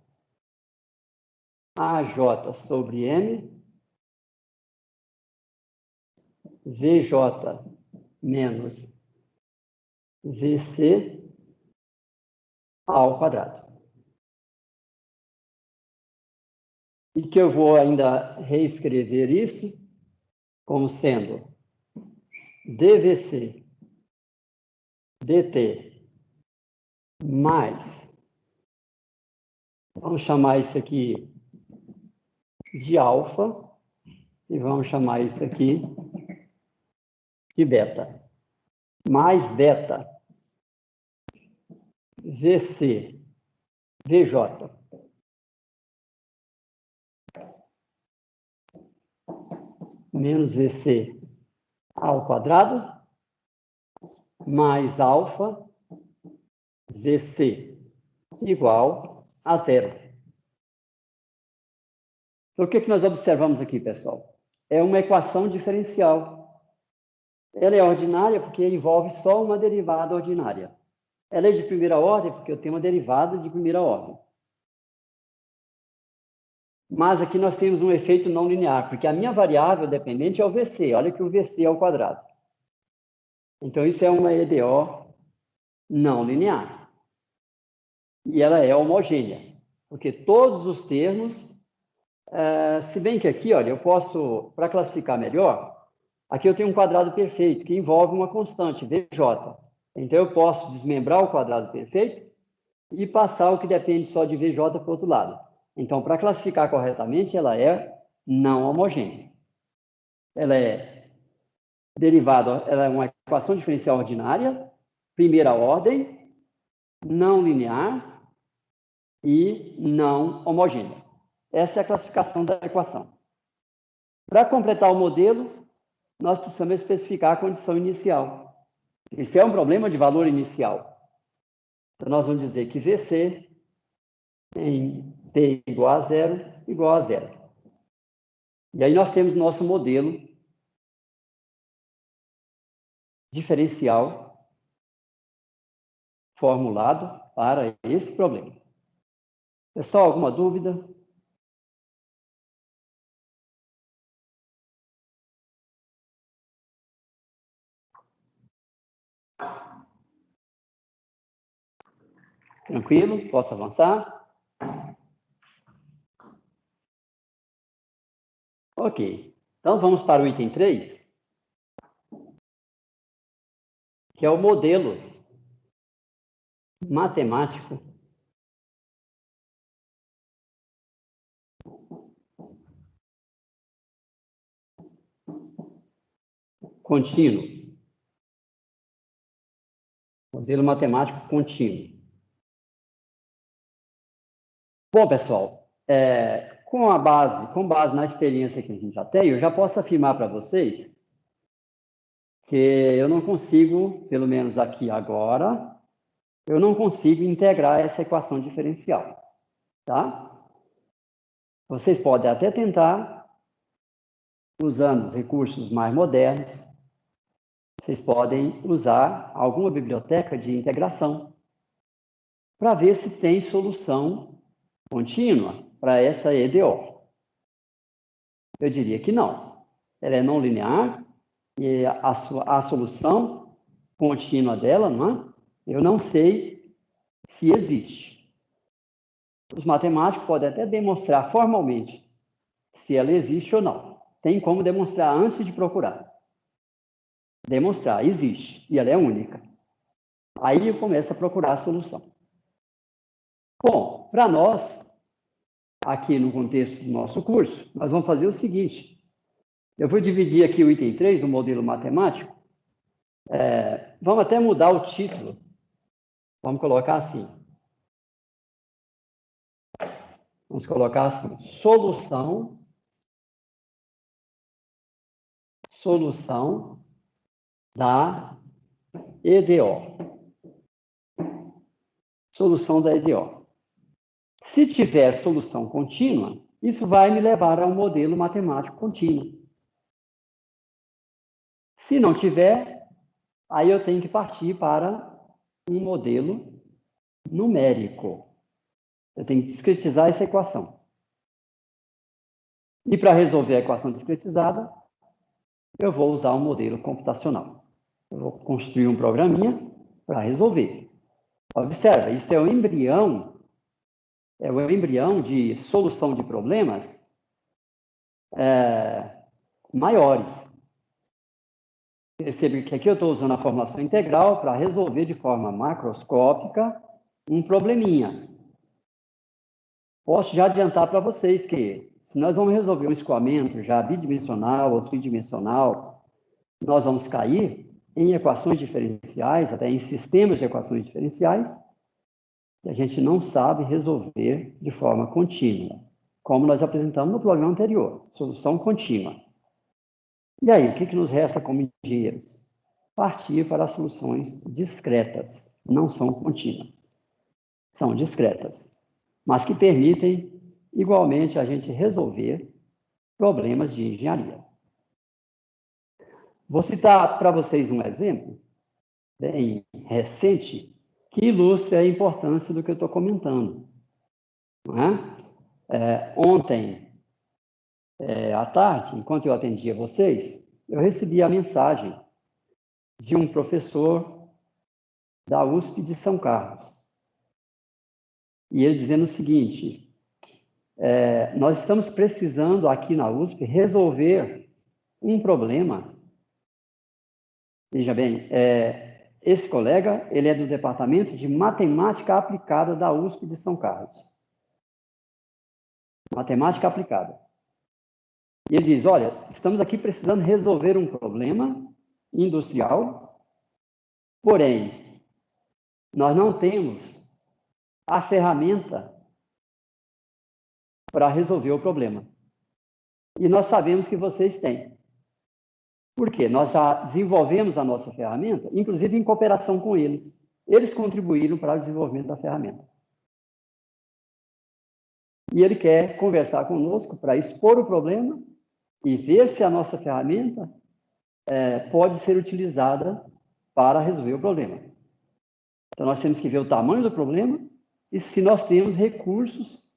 AJ sobre M, VJ menos VC ao quadrado. E que eu vou ainda reescrever isso como sendo dVC dt mais, vamos chamar isso aqui de alfa e vamos chamar isso aqui de beta, mais beta VC VJ menos VC ao quadrado mais alfa VC igual a zero. Então, o que nós observamos aqui, pessoal? É uma equação diferencial. Ela é ordinária porque envolve só uma derivada ordinária. Ela é de primeira ordem porque eu tenho uma derivada de primeira ordem. Mas aqui nós temos um efeito não linear, porque a minha variável dependente é o VC. Olha que o VC ao quadrado. Então, isso é uma EDO não linear. E ela é homogênea, porque todos os termos, se bem que aqui, olha, eu posso, para classificar melhor, aqui eu tenho um quadrado perfeito, que envolve uma constante, VJ. Então, eu posso desmembrar o quadrado perfeito e passar o que depende só de VJ para o outro lado. Então, para classificar corretamente, ela é não homogênea. Ela é derivada, ela é uma equação diferencial ordinária, primeira ordem, não linear e não homogênea. Essa é a classificação da equação. Para completar o modelo, nós precisamos especificar a condição inicial. Esse é um problema de valor inicial. Então, nós vamos dizer que VC em T igual a zero, igual a zero. E aí nós temos nosso modelo diferencial formulado para esse problema. Pessoal, alguma dúvida? Tranquilo? Posso avançar? Ok. Então, vamos para o item 3, que é o modelo matemático contínuo. Modelo matemático contínuo. Bom, pessoal, com base na experiência que a gente já tem, eu já posso afirmar para vocês que eu não consigo, pelo menos aqui agora, eu não consigo integrar essa equação diferencial, tá? Vocês podem até tentar, usando os recursos mais modernos, vocês podem usar alguma biblioteca de integração para ver se tem solução contínua para essa EDO. Eu diria que não. Ela é não linear e a solução contínua dela, não é? Eu não sei se existe. Os matemáticos podem até demonstrar formalmente se ela existe ou não. Tem como demonstrar antes de procurar. Demonstrar, existe, e ela é única. Aí eu começo a procurar a solução. Bom, para nós, aqui no contexto do nosso curso, nós vamos fazer o seguinte. Eu vou dividir aqui o item 3, o modelo matemático. Vamos até mudar o título. Vamos colocar assim. Vamos colocar assim. Solução da EDO. Solução da EDO. Se tiver solução contínua, isso vai me levar a um modelo matemático contínuo. Se não tiver, aí eu tenho que partir para um modelo numérico. Eu tenho que discretizar essa equação. E para resolver a equação discretizada, eu vou usar um modelo computacional. Eu vou construir um programinha para resolver. Observa, isso é o embrião de solução de problemas maiores. Percebe que aqui eu estou usando a formulação integral para resolver de forma macroscópica um probleminha. Posso já adiantar para vocês que, se nós vamos resolver um escoamento já bidimensional ou tridimensional, nós vamos cair em equações diferenciais, até em sistemas de equações diferenciais, que a gente não sabe resolver de forma contínua, como nós apresentamos no problema anterior, solução contínua. E aí, o que nos resta como engenheiros? Partir para as soluções discretas, não são contínuas, são discretas, mas que permitem, igualmente, a gente resolver problemas de engenharia. Vou citar para vocês um exemplo bem recente que ilustra a importância do que eu estou comentando. Não é? Ontem, à tarde, enquanto eu atendia vocês, eu recebi a mensagem de um professor da USP de São Carlos. E ele dizendo o seguinte: nós estamos precisando aqui na USP resolver um problema. Veja bem, esse colega, ele é do Departamento de Matemática Aplicada da USP de São Carlos. Matemática aplicada. E ele diz, olha, estamos aqui precisando resolver um problema industrial, porém, nós não temos a ferramenta para resolver o problema. E nós sabemos que vocês têm. Por quê? Nós já desenvolvemos a nossa ferramenta, inclusive em cooperação com eles. Eles contribuíram para o desenvolvimento da ferramenta. E ele quer conversar conosco para expor o problema e ver se a nossa ferramenta pode ser utilizada para resolver o problema. Então, nós temos que ver o tamanho do problema e se nós temos recursos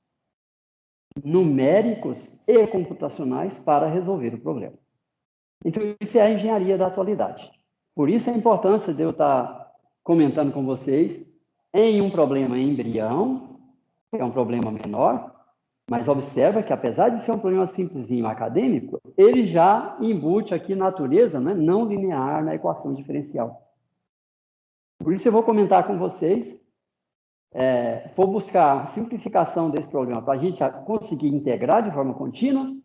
numéricos e computacionais para resolver o problema. Então, isso é a engenharia da atualidade. Por isso a importância de eu estar comentando com vocês em um problema embrião, que é um problema menor, mas observa que, apesar de ser um problema simplesinho acadêmico, ele já embute aqui natureza, né, não linear na equação diferencial. Por isso eu vou comentar com vocês, vou buscar a simplificação desse problema para a gente conseguir integrar de forma contínua,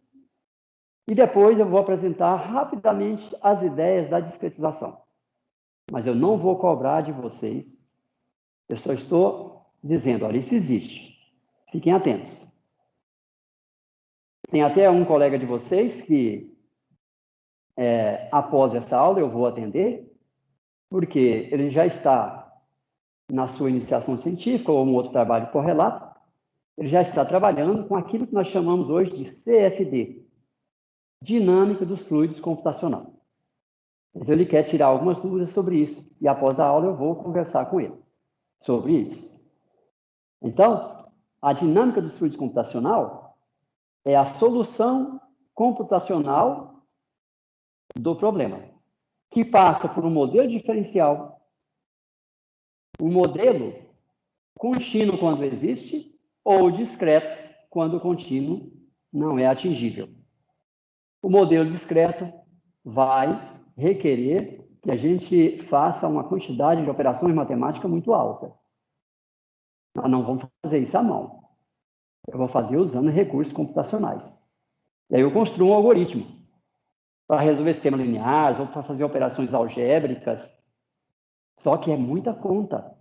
e depois eu vou apresentar rapidamente as ideias da discretização. Mas eu não vou cobrar de vocês, eu só estou dizendo, olha, isso existe. Fiquem atentos. Tem até um colega de vocês que, após essa aula, eu vou atender, porque ele já está na sua iniciação científica ou um outro trabalho correlato, ele já está trabalhando com aquilo que nós chamamos hoje de CFD, Dinâmica dos Fluidos Computacional. Então, ele quer tirar algumas dúvidas sobre isso, e após a aula eu vou conversar com ele sobre isso. Então, a dinâmica dos fluidos computacional é a solução computacional do problema, que passa por um modelo diferencial, um modelo contínuo quando existe, ou discreto quando o contínuo não é atingível. O modelo discreto vai requerer que a gente faça uma quantidade de operações matemáticas muito alta. Nós não vamos fazer isso à mão. Eu vou fazer usando recursos computacionais. E aí eu construo um algoritmo para resolver sistemas lineares ou para fazer operações algébricas. Só que é muita conta.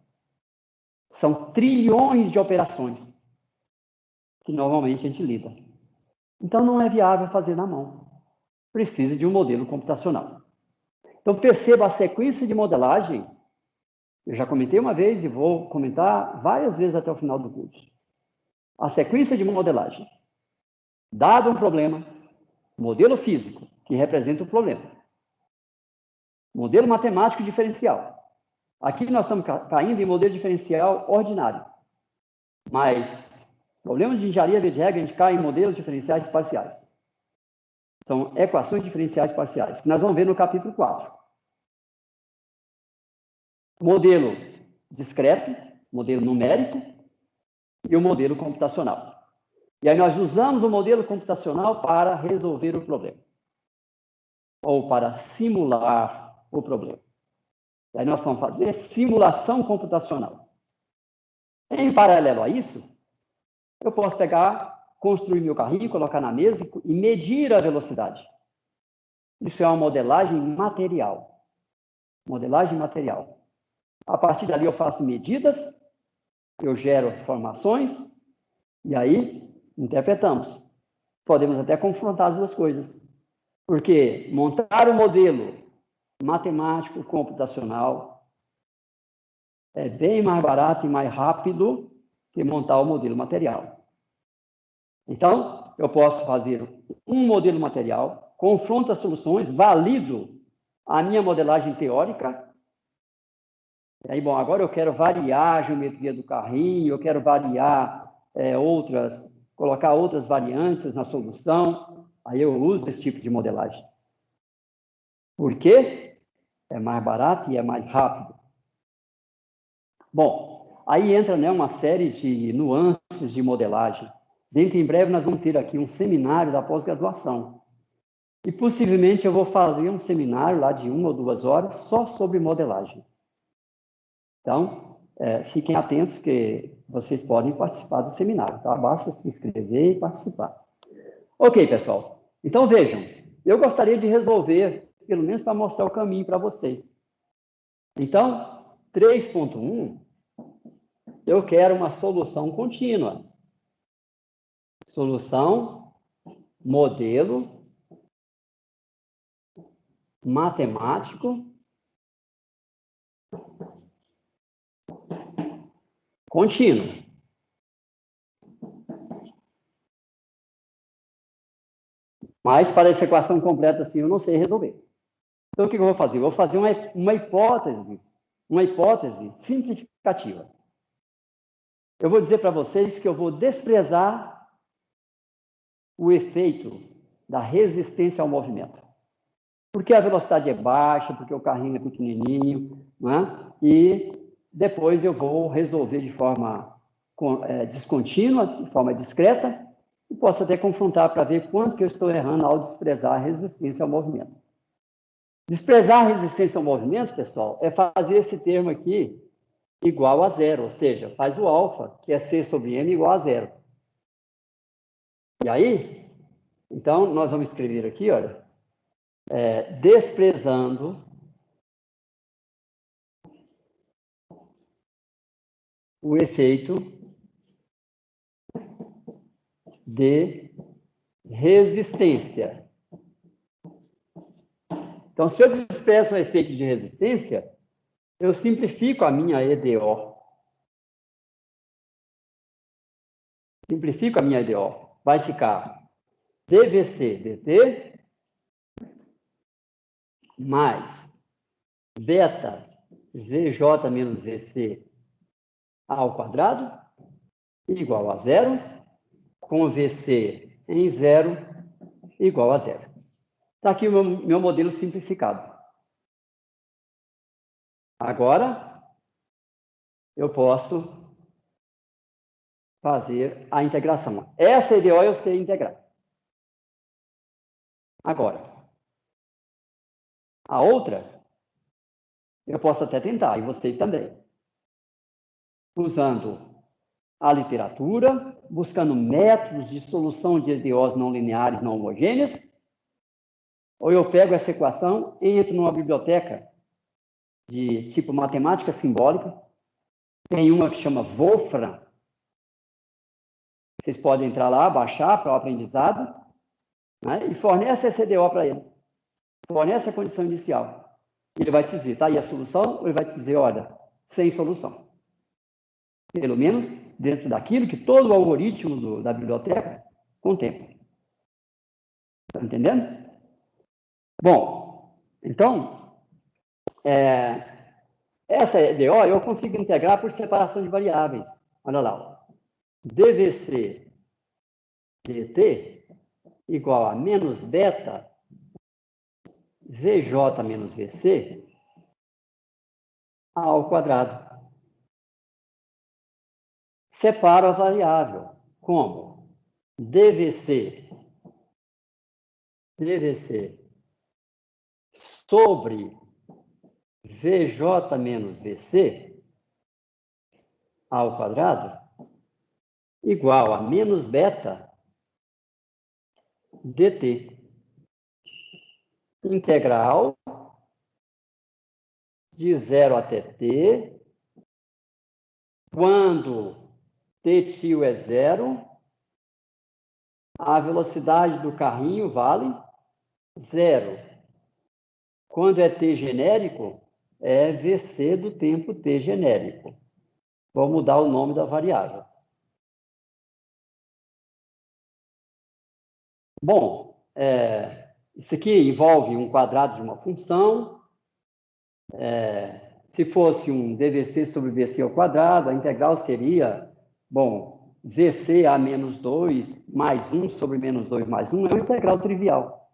São trilhões de operações que normalmente a gente lida. Então não é viável fazer na mão. Precisa de um modelo computacional. Então perceba a sequência de modelagem. Eu já comentei uma vez e vou comentar várias vezes até o final do curso. a sequência de modelagem. Dado um problema, modelo físico, que representa o problema. Modelo matemático diferencial. Aqui nós estamos caindo em modelo diferencial ordinário. Mas, problemas de engenharia via de regra, a gente cai em modelos diferenciais parciais. São equações diferenciais parciais, que nós vamos ver no capítulo 4. Modelo discreto, modelo numérico e o modelo computacional. E aí nós usamos o modelo computacional para resolver o problema. Ou para simular o problema. E aí nós vamos fazer simulação computacional. Em paralelo a isso, eu posso pegar, construir meu carrinho, colocar na mesa e medir a velocidade. Isso é uma modelagem material. Modelagem material. A partir dali eu faço medidas, eu gero informações, e aí interpretamos. Podemos até confrontar as duas coisas. Porque montar o modelo matemático computacional é bem mais barato e mais rápido que montar o modelo material. Então, eu posso fazer um modelo material, confronto as soluções, valido a minha modelagem teórica. E aí, bom, agora eu quero variar a geometria do carrinho, eu quero variar colocar outras variantes na solução. Aí eu uso esse tipo de modelagem. Por quê? É mais barato e é mais rápido. Bom, aí entra, né, uma série de nuances de modelagem. Dentro em breve nós vamos ter aqui um seminário da pós-graduação. E possivelmente eu vou fazer um seminário lá de 1 ou 2 horas só sobre modelagem. Então, fiquem atentos que vocês podem participar do seminário, tá? Basta se inscrever e participar. Ok, pessoal. Então, vejam, eu gostaria de resolver, pelo menos para mostrar o caminho para vocês. Então, 3.1, eu quero uma solução contínua. Solução, modelo, matemático, contínuo. Mas, para essa equação completa assim, eu não sei resolver. Então, o que eu vou fazer? Eu vou fazer uma hipótese simplificativa. Eu vou dizer para vocês que eu vou desprezar o efeito da resistência ao movimento. Porque a velocidade é baixa, porque o carrinho é pequenininho, não é? E depois eu vou resolver de forma descontínua, de forma discreta, e posso até confrontar para ver quanto que eu estou errando ao desprezar a resistência ao movimento. Desprezar a resistência ao movimento, pessoal, é fazer esse termo aqui igual a zero, ou seja, faz o alfa, que é C sobre M igual a zero. E aí, então, nós vamos escrever aqui, olha, desprezando o efeito de resistência. Então, se eu desprezo o efeito de resistência, eu simplifico a minha EDO. Simplifico a minha EDO. Vai ficar dVc dt mais beta Vj menos Vc ao quadrado igual a zero, com Vc em zero igual a zero. Está aqui o meu modelo simplificado. Agora, eu posso fazer a integração. Essa EDO eu sei integrar. Agora, a outra, eu posso até tentar, e vocês também. Usando a literatura, buscando métodos de solução de EDOs não lineares, não homogêneas, ou eu pego essa equação e entro numa biblioteca de tipo matemática simbólica. Tem uma que chama Wolfram. Vocês podem entrar lá, baixar para o aprendizado, né, e fornece essa EDO para ele. Fornece a condição inicial. Ele vai te dizer, tá aí a solução, ou ele vai te dizer, olha, sem solução. Pelo menos dentro daquilo que todo o algoritmo da biblioteca contempla. Está entendendo? Bom, então, essa EDO eu consigo integrar por separação de variáveis. Olha lá. Ó. DVC dt igual a menos beta VJ menos VC ao quadrado. Separo a variável como DVC sobre VJ menos VC ao quadrado igual a menos beta dt. Integral de 0 até t, quando t tio é 0, a velocidade do carrinho vale 0. Quando é t genérico, é vc do tempo t genérico. Vou mudar o nome da variável. Bom, isso aqui envolve um quadrado de uma função. Se fosse um dvc sobre vc ao quadrado, a integral seria, bom, vc a menos 2 mais 1 sobre menos 2 mais 1 é uma integral trivial.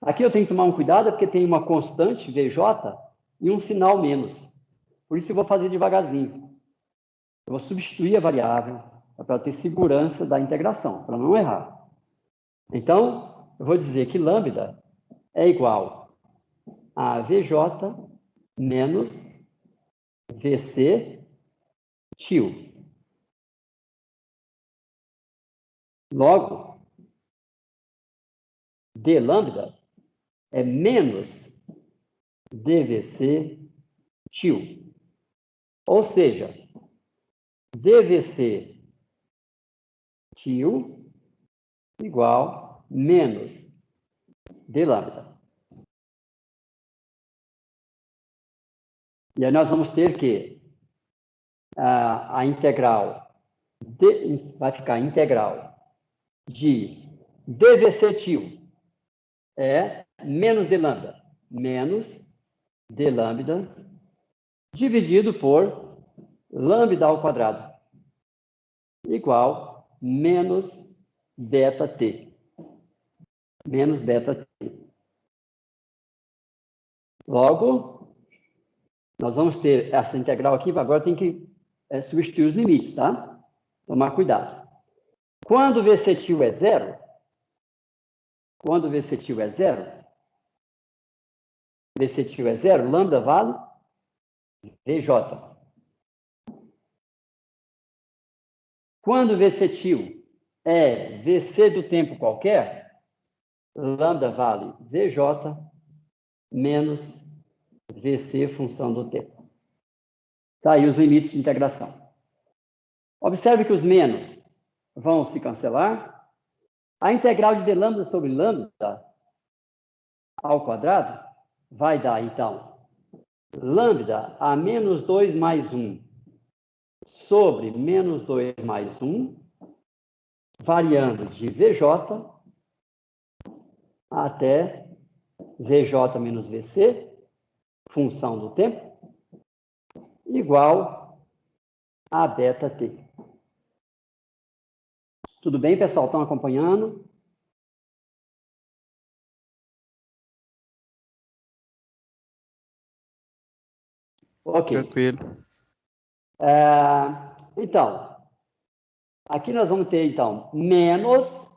Aqui eu tenho que tomar um cuidado, porque tem uma constante, vj, e um sinal menos. Por isso eu vou fazer devagarzinho. Eu vou substituir a variável para ter segurança da integração, para não errar. Então, eu vou dizer que lambda é igual a vj menos vc tio. Logo, d lambda é menos dvc tio. Ou seja, dvc tio igual menos d lambda. E aí nós vamos ter que a integral vai ficar integral de dvc tio é menos d lambda, menos d lambda dividido por lambda ao quadrado igual menos beta t. Menos beta t. Logo, nós vamos ter essa integral aqui, agora tem que substituir os limites, tá? Tomar cuidado. Quando vc tio é 0, lambda vale vj. Quando vc tio é vc do tempo qualquer, lambda vale vj menos vc função do tempo. Tá aí os limites de integração. Observe que os menos vão se cancelar. A integral de d lambda sobre lambda ao quadrado vai dar, então, lambda a menos 2 mais 1 sobre menos 2 mais 1, variando de vj até vj menos vc, função do tempo, igual a beta t. Tudo bem, pessoal? Estão acompanhando? Ok. Tranquilo. Então, aqui nós vamos ter, então, menos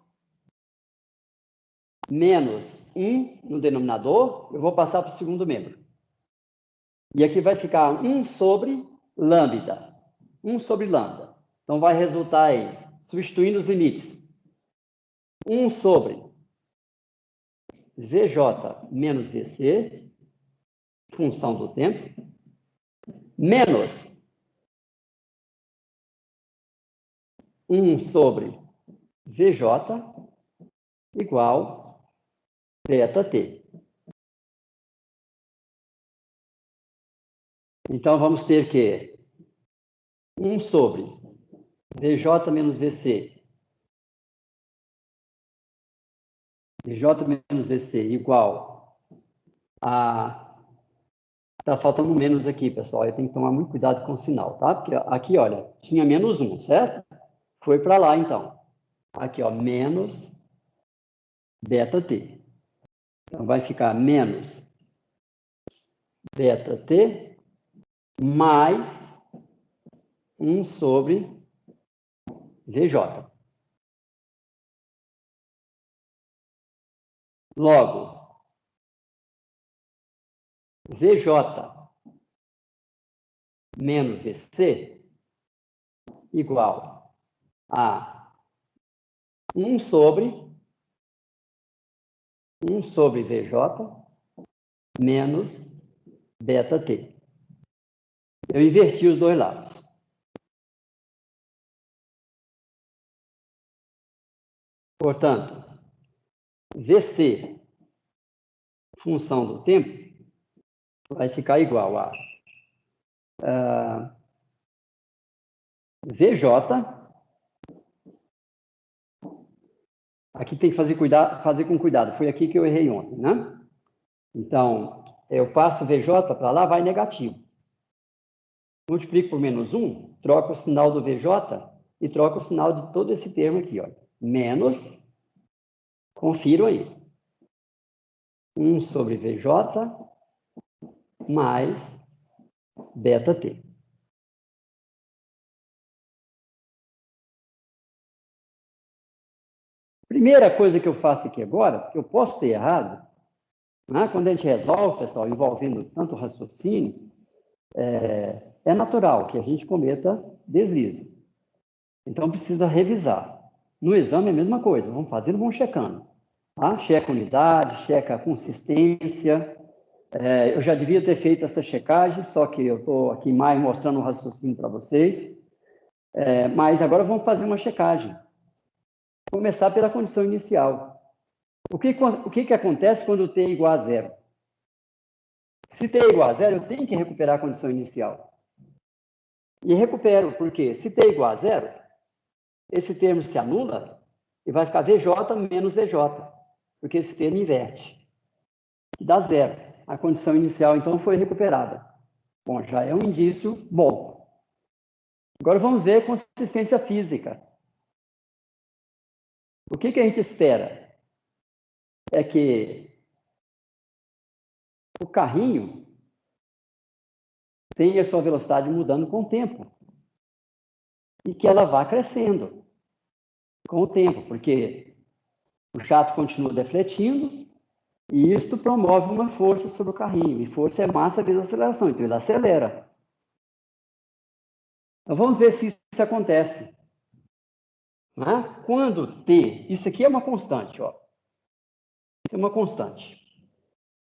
1 no denominador, eu vou passar para o segundo membro. E aqui vai ficar 1 sobre lambda. 1 sobre lambda. Então, vai resultar aí, substituindo os limites. 1 sobre vj menos vc, função do tempo, menos 1 sobre vj igual beta t. Então, vamos ter que 1 sobre VJ menos VC. VJ menos VC igual a... Está faltando menos aqui, pessoal. Eu tenho que tomar muito cuidado com o sinal, tá? Porque aqui, olha, tinha menos 1, certo? Foi para lá, então. Aqui, ó, menos beta T. Então, vai ficar menos beta T mais 1 sobre VJ. Logo, VJ menos VC igual a 1 sobre VJ menos beta T. Eu inverti os dois lados. Portanto, VC, função do tempo, vai ficar igual a VJ. Aqui tem que fazer com cuidado. Foi aqui que eu errei ontem, né? Então, eu passo VJ para lá, vai negativo. Multiplico por menos 1, troco o sinal do VJ e troco o sinal de todo esse termo aqui, ó. Menos, confiram aí, 1 sobre VJ mais beta T. Primeira coisa que eu faço aqui agora, porque eu posso ter errado, né? Quando a gente resolve, pessoal, envolvendo tanto raciocínio, é natural que a gente cometa deslize. Então, precisa revisar. No exame é a mesma coisa, vamos fazendo, vamos checando. Tá? Checa a unidade, checa a consistência. Eu já devia ter feito essa checagem, só que eu estou aqui mais mostrando o raciocínio para vocês. Mas agora vamos fazer uma checagem. Começar pela condição inicial. O que acontece quando T é igual a 0? Se T é igual a 0, eu tenho que recuperar a condição inicial. E recupero, porque se T é igual a 0, esse termo se anula e vai ficar VJ menos VJ, porque esse termo inverte. E dá 0. A condição inicial, então, foi recuperada. Bom, já é um indício bom. Agora vamos ver consistência física. O que a gente espera? É que o carrinho tenha sua velocidade mudando com o tempo. E que ela vá crescendo com o tempo, porque o jato continua defletindo e isto promove uma força sobre o carrinho. E força é massa vezes aceleração, então ele acelera. Então vamos ver se isso acontece. Quando T, isso aqui é uma constante, ó. Isso é uma constante.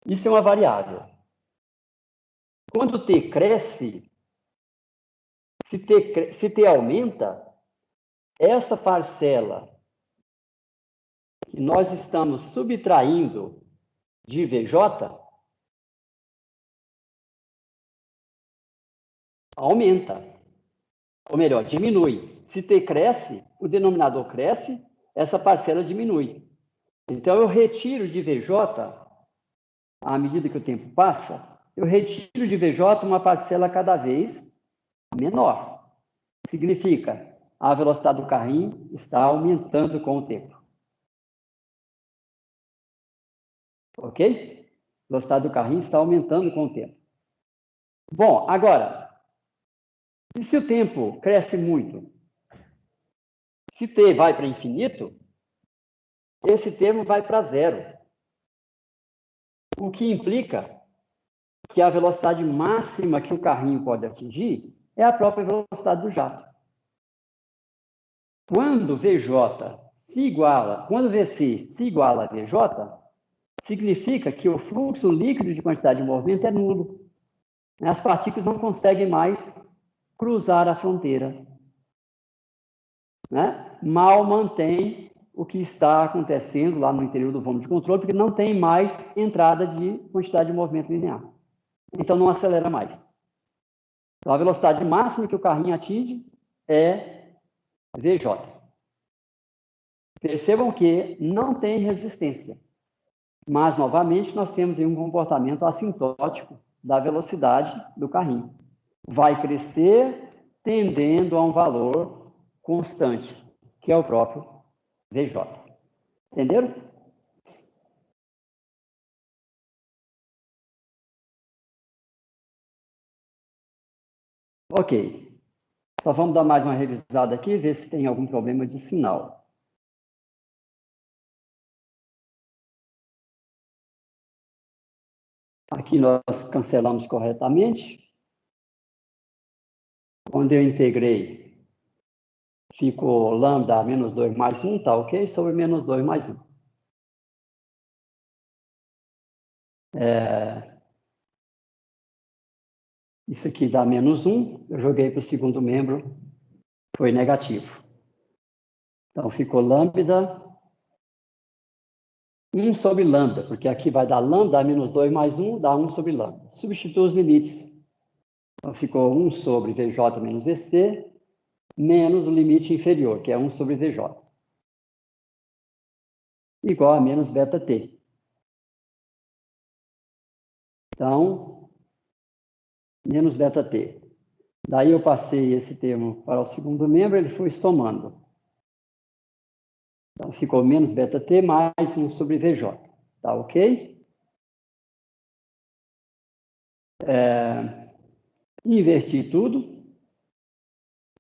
Isso é uma variável. Quando T cresce, se T aumenta, essa parcela que nós estamos subtraindo de VJ aumenta. Ou melhor, diminui. Se T cresce, o denominador cresce, essa parcela diminui. Então, eu retiro de VJ, à medida que o tempo passa, eu retiro de VJ uma parcela cada vez menor. Significa, a velocidade do carrinho está aumentando com o tempo. Ok? A velocidade do carrinho está aumentando com o tempo. Bom, agora, e se o tempo cresce muito? Se T vai para infinito, esse termo vai para 0. O que implica que a velocidade máxima que o carrinho pode atingir é a própria velocidade do jato. Quando quando VC se iguala a VJ, significa que o fluxo líquido de quantidade de movimento é nulo. As partículas não conseguem mais cruzar a fronteira. Mal mantém o que está acontecendo lá no interior do vômito de controle, porque não tem mais entrada de quantidade de movimento linear. Então, não acelera mais. Então, a velocidade máxima que o carrinho atinge é VJ. Percebam que não tem resistência, mas, novamente, nós temos aí um comportamento assintótico da velocidade do carrinho. Vai crescer tendendo a um valor constante, que é o próprio VJ. Entenderam? Ok. Só vamos dar mais uma revisada aqui, ver se tem algum problema de sinal. Aqui nós cancelamos corretamente. Quando eu integrei, ficou lambda menos 2 mais 1, tá ok? Sobre menos 2 mais 1. Isso aqui dá menos 1, eu joguei para o segundo membro, foi negativo. Então, ficou lambda 1 sobre lambda, porque aqui vai dar lambda menos 2 mais 1, dá 1 sobre lambda. Substitua os limites. Então, ficou 1 sobre VJ menos VC, menos o limite inferior, que é 1 sobre VJ. Igual a menos beta T. Então, menos beta T. Daí eu passei esse termo para o segundo membro, ele foi somando. Então, ficou menos beta T mais 1 sobre VJ. Tá ok? Inverti tudo.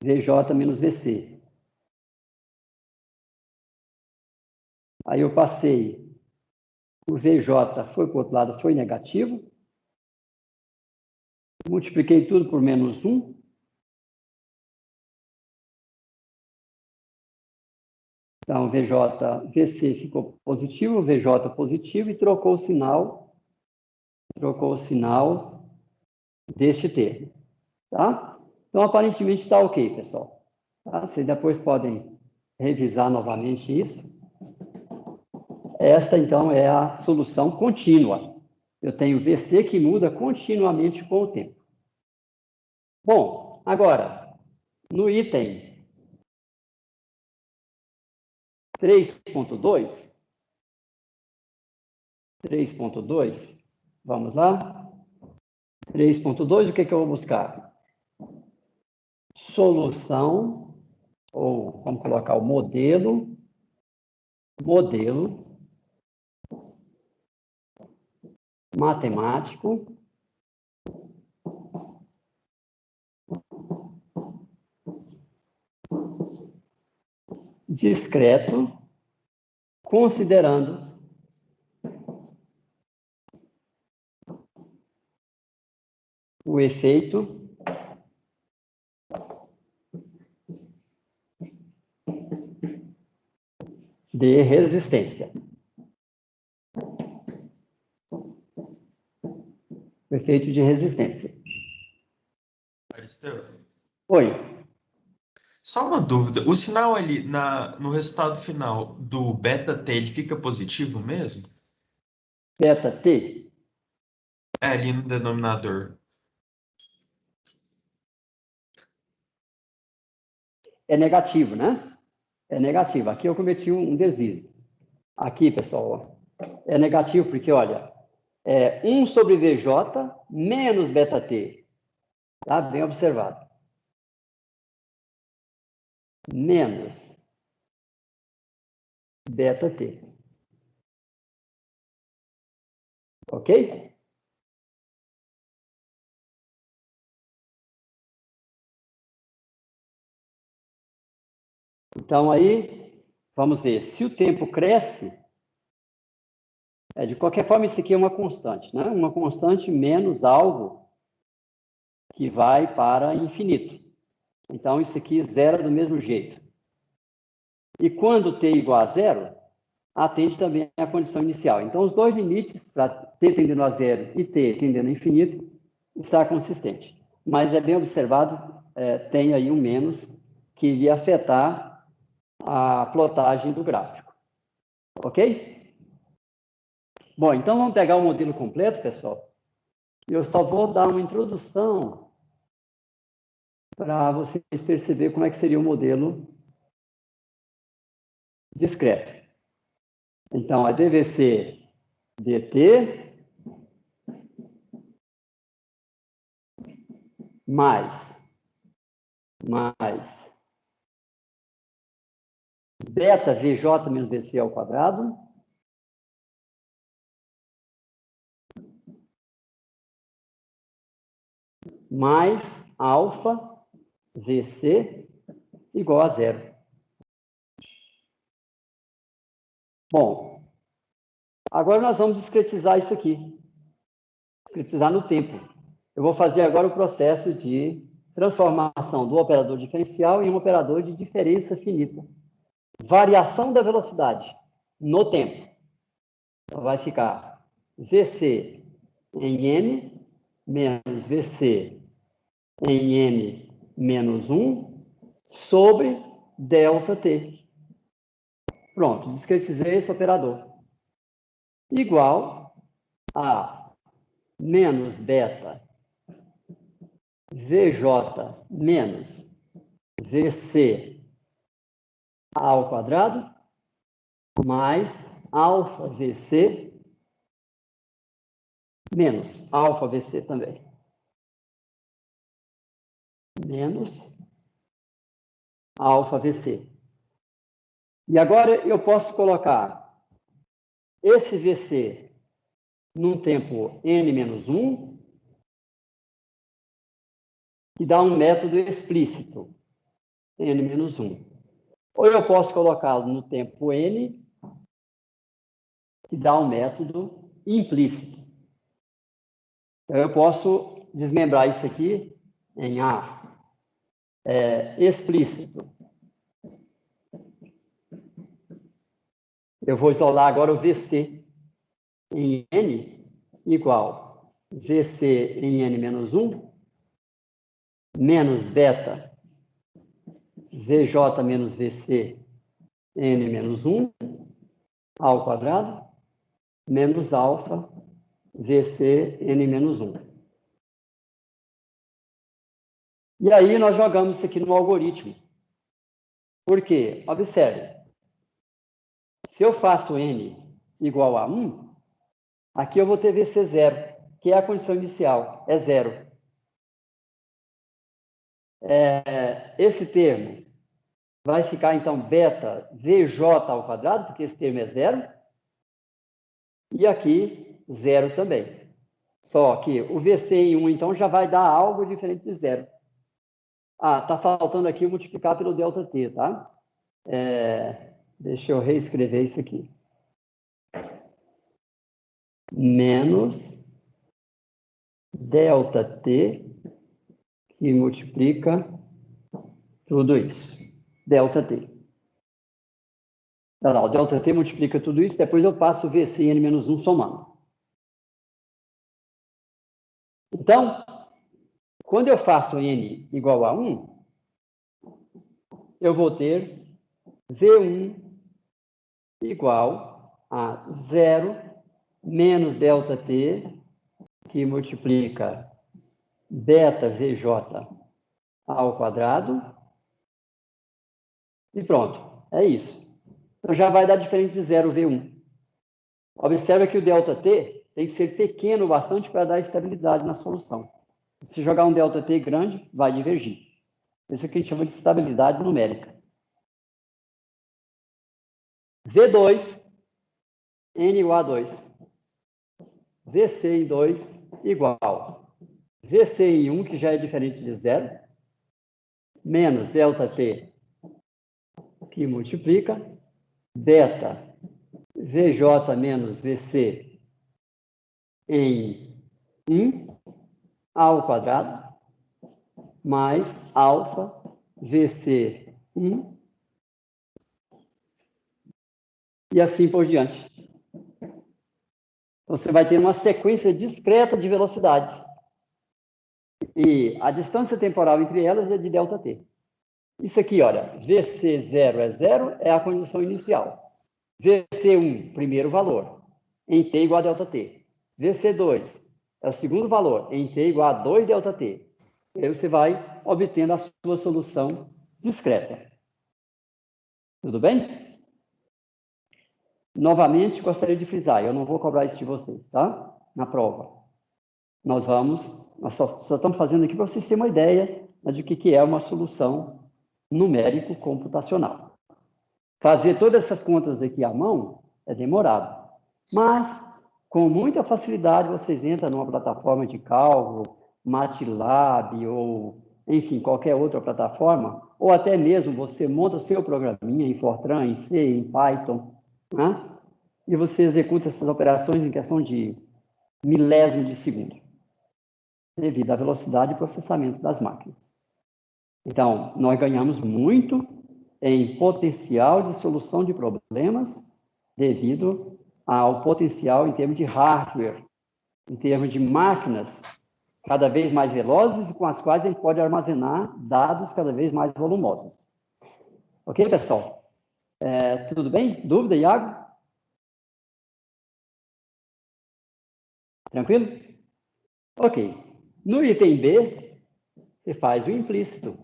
VJ menos VC. Aí eu passei, o VJ foi para o outro lado, foi negativo. Multipliquei tudo por menos 1. Então, VC ficou positivo, VJ positivo, e trocou o sinal deste termo. Tá? Então, aparentemente está ok, pessoal. Tá? Vocês depois podem revisar novamente isso. Esta, então, é a solução contínua. Eu tenho VC que muda continuamente com o tempo. Bom, agora, no item 3.2, vamos lá. 3.2, o que eu vou buscar? Solução, ou vamos colocar o modelo matemático discreto, considerando o efeito de resistência. O efeito de resistência. Aristeu, Oi. só uma dúvida. O sinal ali no resultado final do beta T, ele fica positivo mesmo? Beta T É ali no denominador. é negativo, né? É negativo. Aqui eu cometi um deslize. Aqui, pessoal, é negativo porque, olha, é 1 sobre VJ menos beta T. Tá? Bem observado. Menos beta T. Ok? Então, aí, vamos ver. Se o tempo cresce, de qualquer forma, isso aqui é uma constante, né? Uma constante menos algo que vai para infinito. Então, isso aqui zera do mesmo jeito. E quando t igual a zero, atende também à condição inicial. Então, os dois limites, para t tendendo a zero e t tendendo a infinito, está consistente. Mas é bem observado, tem aí um menos que iria afetar a plotagem do gráfico. Ok? Bom, então vamos pegar o modelo completo, pessoal. Eu só vou dar uma introdução para vocês perceberem como é que seria o modelo discreto. Então, a dvc dt mais beta vj menos vc ao quadrado mais alfa vc igual a zero. Bom, agora nós vamos discretizar isso aqui. Discretizar no tempo. Eu vou fazer agora o processo de transformação do operador diferencial em um operador de diferença finita. Variação da velocidade no tempo. Então, vai ficar Vc em m menos Vc em m menos 1 sobre ΔT. Pronto, discretizei esse operador. Igual a menos beta Vj menos Vc ao quadrado mais alfa Vc menos alfa Vc também. Menos alfa Vc. E agora eu posso colocar esse Vc num tempo n menos 1 e dá um método explícito, n menos 1. Ou eu posso colocá-lo no tempo n e dá um método implícito. Eu posso desmembrar isso aqui em A explícito. Eu vou isolar agora o Vc em n igual Vc em n menos 1 menos beta Vj menos Vc n menos 1 ao quadrado menos alfa Vc n menos 1. E aí nós jogamos isso aqui no algoritmo. Por quê? Observe. Se eu faço n igual a 1, aqui eu vou ter Vc0, que é a condição inicial, é zero. Esse termo vai ficar, então, beta Vj ao quadrado, porque esse termo é zero. E aqui, zero também. Só que o Vc em 1, então, já vai dar algo diferente de zero. Ah, está faltando aqui eu multiplicar pelo ΔT, tá? Deixa eu reescrever isso aqui. Menos ΔT, que multiplica tudo isso. ΔT. O ΔT multiplica tudo isso, depois eu passo o Vc em n menos 1 somando. Então, quando eu faço n igual a 1, eu vou ter V1 igual a 0 menos ΔT, que multiplica beta Vj ao quadrado. E pronto, é isso. Então, já vai dar diferente de 0 V1. Observa que o ΔT tem que ser pequeno bastante para dar estabilidade na solução. Se jogar um ΔT grande, vai divergir. Isso é o que a gente chama de estabilidade numérica. V2, n igual a 2. Vc em 2 igual Vc em 1, que já é diferente de 0, menos ΔT, que multiplica beta Vj menos Vc em 1 ao quadrado, mais alfa Vc 1, e assim por diante. Você vai ter uma sequência discreta de velocidades. E a distância temporal entre elas é de ΔT. Isso aqui, olha, Vc0 é 0, é a condição inicial. Vc1, primeiro valor, em t igual a ΔT. Vc2 é o segundo valor, em t igual a 2 ΔT. E aí você vai obtendo a sua solução discreta. Tudo bem? Novamente, gostaria de frisar, eu não vou cobrar isso de vocês, tá? Na prova. Nós só estamos fazendo aqui para vocês terem uma ideia, né, de que é uma solução numérico-computacional. Fazer todas essas contas aqui à mão é demorado, mas com muita facilidade vocês entram numa plataforma de cálculo, MATLAB ou, enfim, qualquer outra plataforma, ou até mesmo você monta o seu programinha em Fortran, em C, em Python, né? E você executa essas operações em questão de milésimo de segundo, devido à velocidade de processamento das máquinas. Então, nós ganhamos muito em potencial de solução de problemas devido ao potencial em termos de hardware, em termos de máquinas cada vez mais velozes e com as quais a gente pode armazenar dados cada vez mais volumosos. Ok, pessoal? Tudo bem? Dúvida, Iago? Tranquilo? Ok. No item B, você faz o implícito.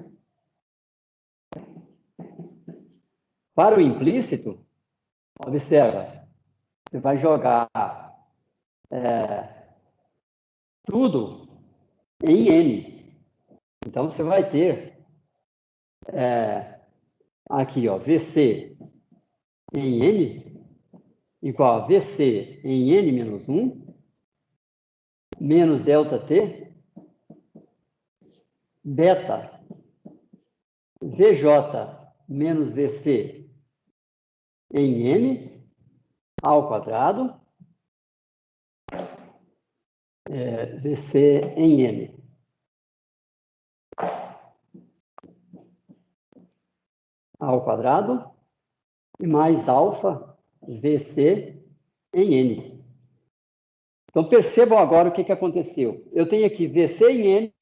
Para o implícito, observa, você vai jogar tudo em N. Então, você vai ter aqui, ó, VC em N igual a VC em N menos 1 menos delta T beta VJ menos VC em N ao quadrado VC em N. Ao quadrado e mais alfa VC em N. Então, percebam agora o que aconteceu. Eu tenho aqui VC em N,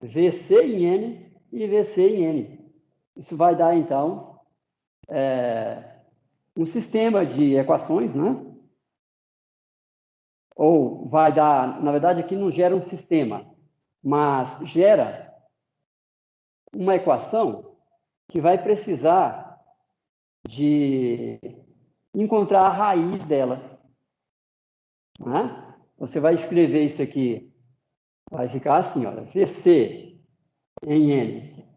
VC em N e VC em N. Isso vai dar, então, um sistema de equações, né? Ou vai dar, na verdade, aqui não gera um sistema, mas gera uma equação que vai precisar de encontrar a raiz dela. Né? Você vai escrever isso aqui, vai ficar assim, olha, VC em N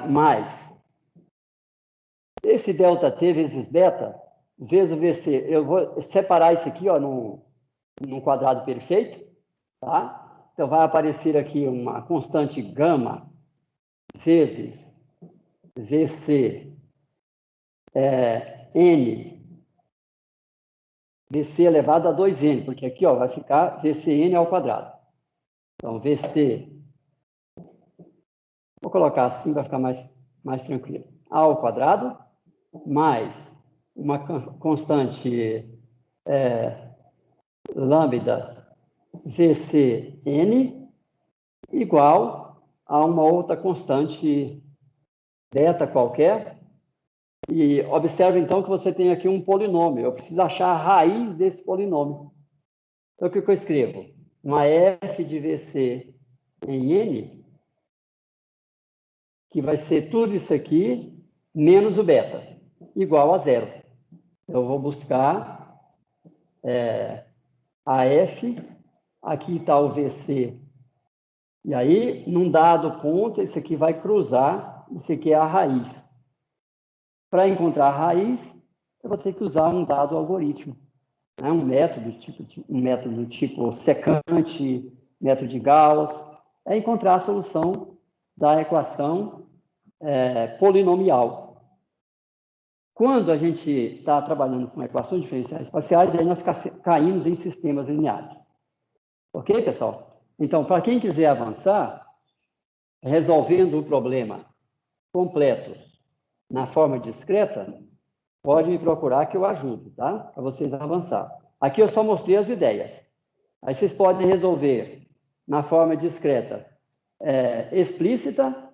mais esse delta T vezes beta vezes o VC. Eu vou separar isso aqui, ó, num quadrado perfeito, tá? Então, vai aparecer aqui uma constante gama vezes VC N, VC elevado a 2N, porque aqui, ó, vai ficar VCN ao quadrado. Então, VC, vou colocar assim, vai ficar mais tranquilo, ao quadrado, mais uma constante lambda VCN igual a uma outra constante beta qualquer. E observe, então, que você tem aqui um polinômio. Eu preciso achar a raiz desse polinômio. Então, o que eu escrevo? Uma f de VC em N, que vai ser tudo isso aqui, menos o beta, igual a zero. Eu vou buscar a f, aqui está o VC. E aí, num dado ponto, esse aqui vai cruzar, isso aqui é a raiz. Para encontrar a raiz, eu vou ter que usar um dado algoritmo, né? Um método do tipo secante, método de Gauss, encontrar a solução da equação polinomial. Quando a gente está trabalhando com equações diferenciais parciais, aí nós caímos em sistemas lineares. Ok, pessoal? Então, para quem quiser avançar, resolvendo o problema completo na forma discreta, pode me procurar que eu ajudo, tá? Para vocês avançar. Aqui eu só mostrei as ideias. Aí vocês podem resolver na forma discreta explícita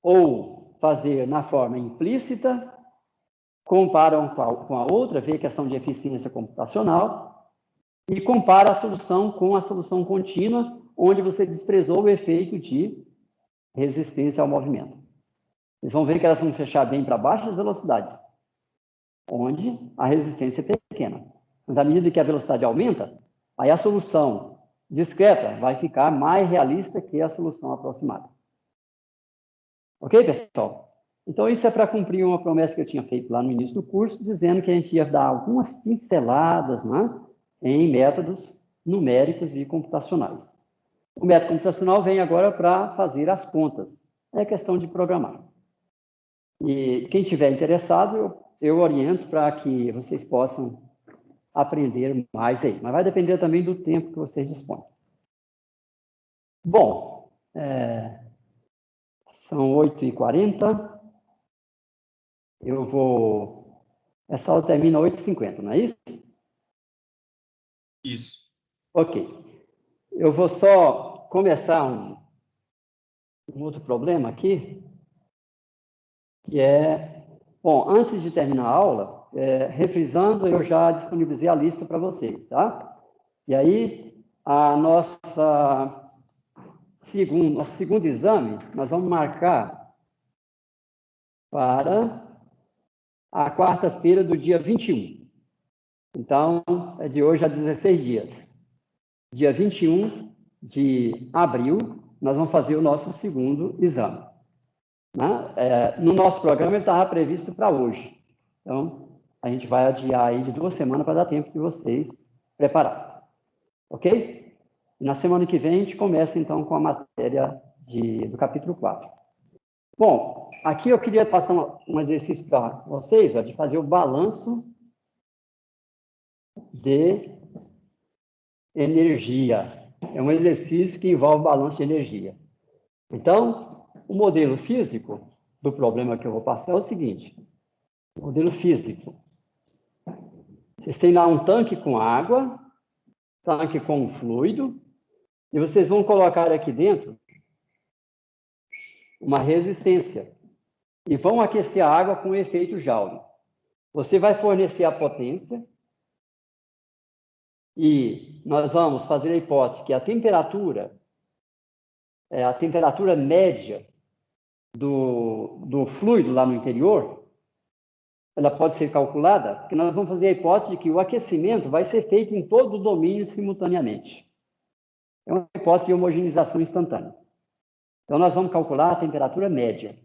ou fazer na forma implícita, comparam com a outra, vê a questão de eficiência computacional e compara a solução com a solução contínua, onde você desprezou o efeito de resistência ao movimento. Vocês vão ver que elas vão fechar bem para baixas velocidades. onde a resistência é pequena. Mas à medida que a velocidade aumenta, aí a solução discreta vai ficar mais realista que a solução aproximada. Ok, pessoal? Então, isso é para cumprir uma promessa que eu tinha feito lá no início do curso, dizendo que a gente ia dar algumas pinceladas, né, em métodos numéricos e computacionais. O método computacional vem agora para fazer as contas. É questão de programar. E quem estiver interessado, eu oriento para que vocês possam aprender mais aí. Mas vai depender também do tempo que vocês dispõem. Bom, são 8h40. Essa aula termina 8h50, não é isso? Isso. Ok. Eu vou só começar um outro problema aqui, que é... Bom, antes de terminar a aula, refrisando, eu já disponibilizei a lista para vocês, tá? E aí, nosso segundo exame, nós vamos marcar para a quarta-feira do dia 21. Então, é de hoje a 16 dias. Dia 21 de abril, nós vamos fazer o nosso segundo exame. Né? No nosso programa, ele estava previsto para hoje. Então, a gente vai adiar aí de 2 semanas para dar tempo de vocês prepararem. Ok? E na semana que vem, a gente começa, então, com a matéria do capítulo 4. Bom, aqui eu queria passar um exercício para vocês, de fazer o balanço de energia. É um exercício que envolve balanço de energia. Então, o modelo físico do problema que eu vou passar é o seguinte. O modelo físico. Vocês têm lá um tanque com água, tanque com fluido, e vocês vão colocar aqui dentro uma resistência. E vão aquecer a água com o efeito Joule. Você vai fornecer a potência e nós vamos fazer a hipótese que a temperatura média do fluido lá no interior, ela pode ser calculada, porque nós vamos fazer a hipótese de que o aquecimento vai ser feito em todo o domínio simultaneamente. É uma hipótese de homogeneização instantânea. Então, nós vamos calcular a temperatura média.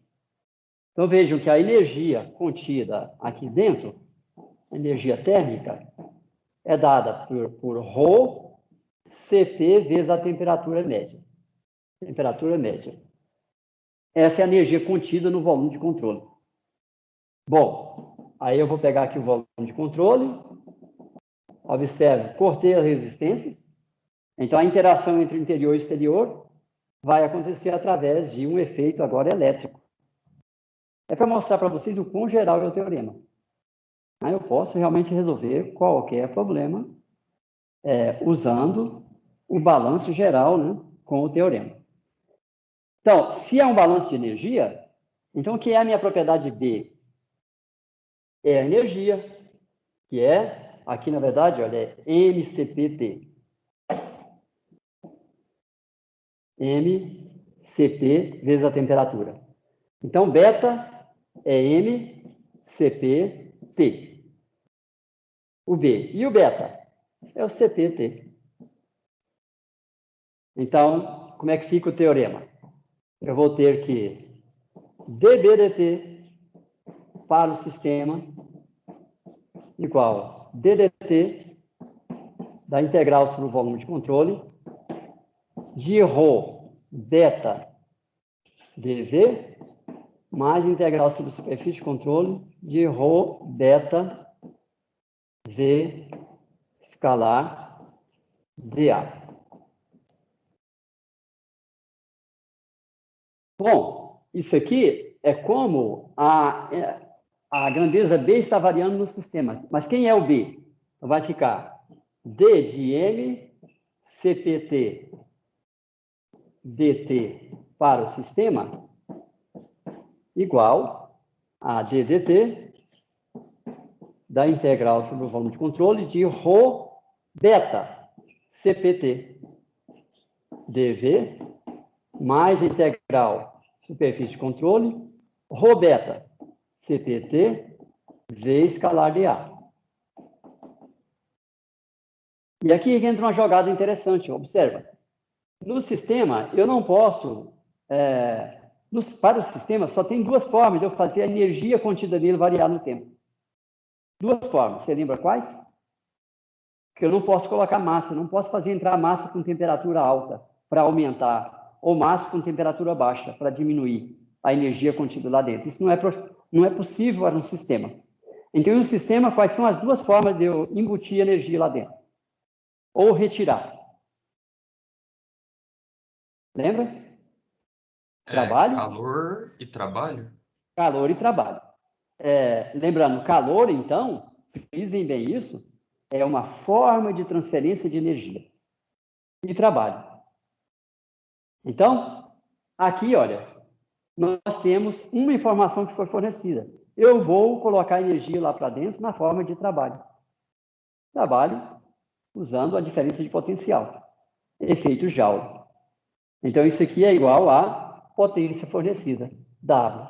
Então, vejam que a energia contida aqui dentro, a energia térmica, é dada por ρ Cp vezes a temperatura média. Temperatura média. Essa é a energia contida no volume de controle. Bom, aí eu vou pegar aqui o volume de controle. Observe, cortei as resistências. Então, a interação entre o interior e o exterior vai acontecer através de um efeito agora elétrico. É para mostrar para vocês o quão geral é o teorema. Aí eu posso realmente resolver qualquer problema usando o balanço geral, né, com o teorema. Então, se é um balanço de energia, então o que é a minha propriedade B? É a energia, que é, aqui na verdade, olha, é MCPT. MCP vezes a temperatura. Então, beta é MCPT. O B. E o beta? É o CPT. Então, como é que fica o teorema? Eu vou ter que dBdt para o sistema igual ddt da integral sobre o volume de controle de ρ beta dV mais integral sobre a superfície de controle de ρ beta V escalar dA. Bom, isso aqui é como a grandeza B está variando no sistema. Mas quem é o B? Então vai ficar D de M CPT dt para o sistema igual a ddt da integral sobre o volume de controle de ρ beta CPT dV mais integral superfície de controle, ρ beta CPT V escalar de A. E aqui entra uma jogada interessante, observa. No sistema, eu não posso... para o sistema, só tem duas formas de eu fazer a energia contida nele variar no tempo. Duas formas. Você lembra quais? Que eu não posso colocar massa, não posso fazer entrar massa com temperatura alta para aumentar, ou massa com temperatura baixa para diminuir a energia contida lá dentro. Isso não é possível para um sistema. Então, em um sistema, quais são as duas formas de eu embutir energia lá dentro? Ou retirar. Lembra? Trabalho? Calor e trabalho? Calor e trabalho. Lembrando, calor, então, frisem bem isso, é uma forma de transferência de energia. E trabalho. Então, aqui, olha, nós temos uma informação que foi fornecida. Eu vou colocar energia lá para dentro na forma de trabalho. Trabalho usando a diferença de potencial. Efeito Joule. Então, isso aqui é igual a potência fornecida, W.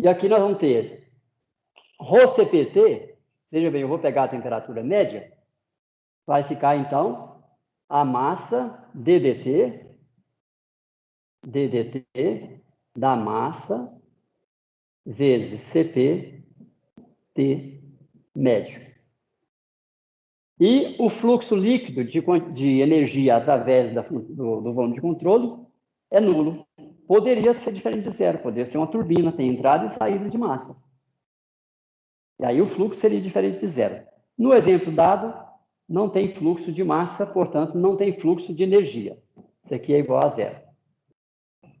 E aqui nós vamos ter ρCpt, veja bem, eu vou pegar a temperatura média, vai ficar, então, a massa DDT da massa vezes CP T médio. E o fluxo líquido de energia através do volume de controle é nulo. Poderia ser diferente de zero, poderia ser uma turbina, tem entrada e saída de massa. E aí o fluxo seria diferente de zero. No exemplo dado, não tem fluxo de massa, portanto, não tem fluxo de energia. Isso aqui é igual a zero.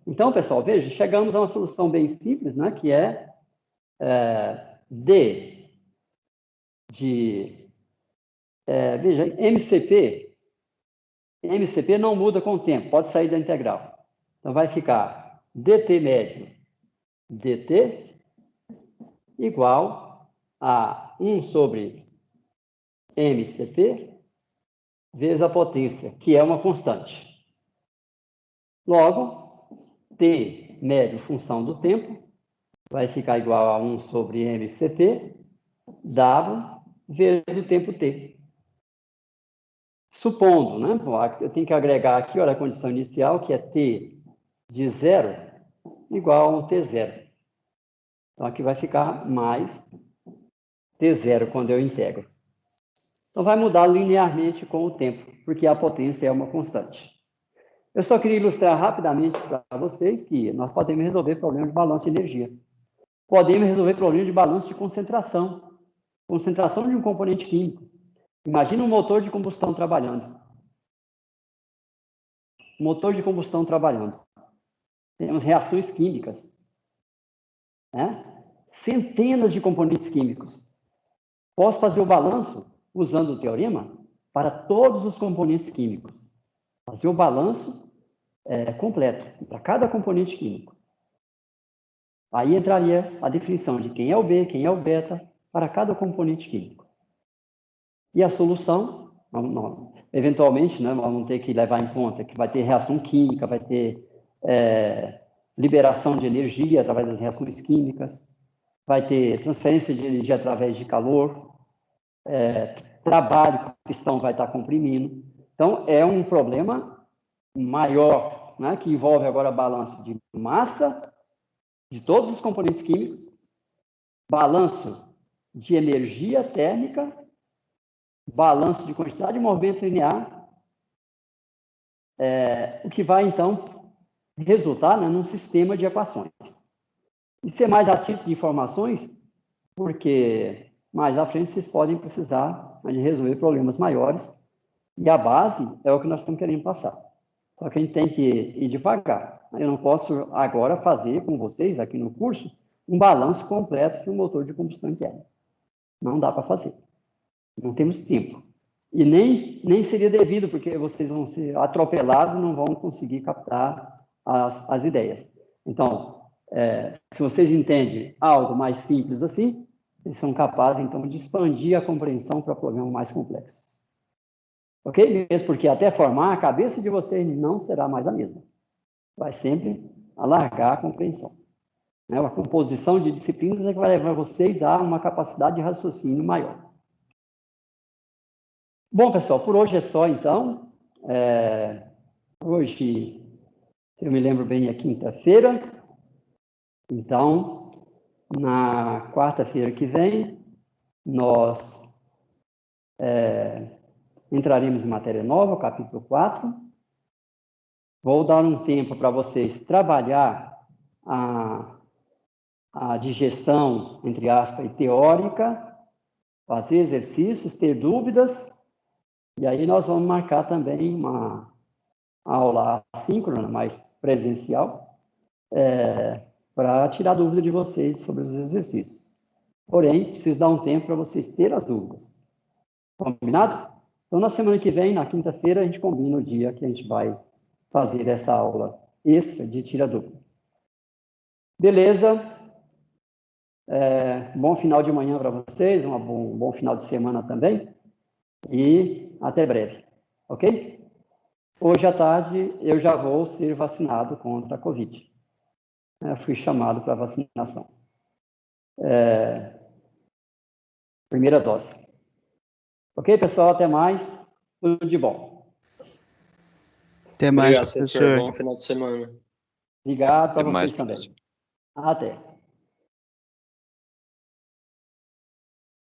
Então, pessoal, veja, chegamos a uma solução bem simples, né, que é D de... veja, MCP não muda com o tempo, pode sair da integral. Então, vai ficar DT médio, DT, igual a 1 sobre MCP, vezes a potência, que é uma constante. Logo, T médio função do tempo, vai ficar igual a 1 sobre MCP, W, vezes o tempo T. Supondo, né? Eu tenho que agregar aqui, olha, a condição inicial, que é T de 0 igual a um T0. Então, aqui vai ficar mais T0 quando eu integro. Então, vai mudar linearmente com o tempo, porque a potência é uma constante. Eu só queria ilustrar rapidamente para vocês que nós podemos resolver problemas de balanço de energia. Podemos resolver problemas de balanço de concentração. Concentração de um componente químico. Imagina um motor de combustão trabalhando. Motor de combustão trabalhando. Temos reações químicas. Né? Centenas de componentes químicos. Posso fazer o balanço, usando o teorema, para todos os componentes químicos. Fazer o balanço completo, para cada componente químico. Aí entraria a definição de quem é o B, quem é o beta, para cada componente químico. E a solução, eventualmente, né, vamos ter que levar em conta que vai ter reação química, vai ter liberação de energia através das reações químicas, vai ter transferência de energia através de calor, trabalho que o pistão vai estar comprimindo. Então, é um problema maior, né, que envolve agora balanço de massa de todos os componentes químicos, balanço de energia térmica, balanço de quantidade de movimento linear, o que vai, então, resultar, né, num sistema de equações. Isso é mais a título de informações, porque mais à frente vocês podem precisar de resolver problemas maiores, e a base é o que nós estamos querendo passar. Só que a gente tem que ir devagar. Eu não posso agora fazer com vocês, aqui no curso, um balanço completo de um motor de combustão interna. Não dá para fazer. Não temos tempo. E nem seria devido, porque vocês vão ser atropelados e não vão conseguir captar as ideias. Então, se vocês entendem algo mais simples assim, eles são capazes, então, de expandir a compreensão para problemas mais complexos. Ok? Mesmo porque até formar, a cabeça de vocês não será mais a mesma. Vai sempre alargar a compreensão. né? A composição de disciplinas é que vai levar vocês a uma capacidade de raciocínio maior. Bom, pessoal, por hoje é só, então. Hoje, se eu me lembro bem, é quinta-feira. Então, na quarta-feira que vem, nós entraremos em matéria nova, capítulo 4. Vou dar um tempo para vocês trabalhar a digestão, entre aspas, teórica, fazer exercícios, ter dúvidas, e aí nós vamos marcar também uma aula assíncrona, mais presencial, para tirar dúvida de vocês sobre os exercícios. Porém, preciso dar um tempo para vocês terem as dúvidas. Combinado? Então, na semana que vem, na quinta-feira, a gente combina o dia que a gente vai fazer essa aula extra de tira dúvida. Beleza? Bom final de manhã para vocês, um bom final de semana também. E até breve, ok? Hoje à tarde eu já vou ser vacinado contra a Covid. Fui chamado para vacinação. Primeira dose. Ok, pessoal? Até mais. Tudo de bom. Até mais, Obrigado, professor. Bom final de semana. Obrigado para Até mais, vocês também. professor. Até.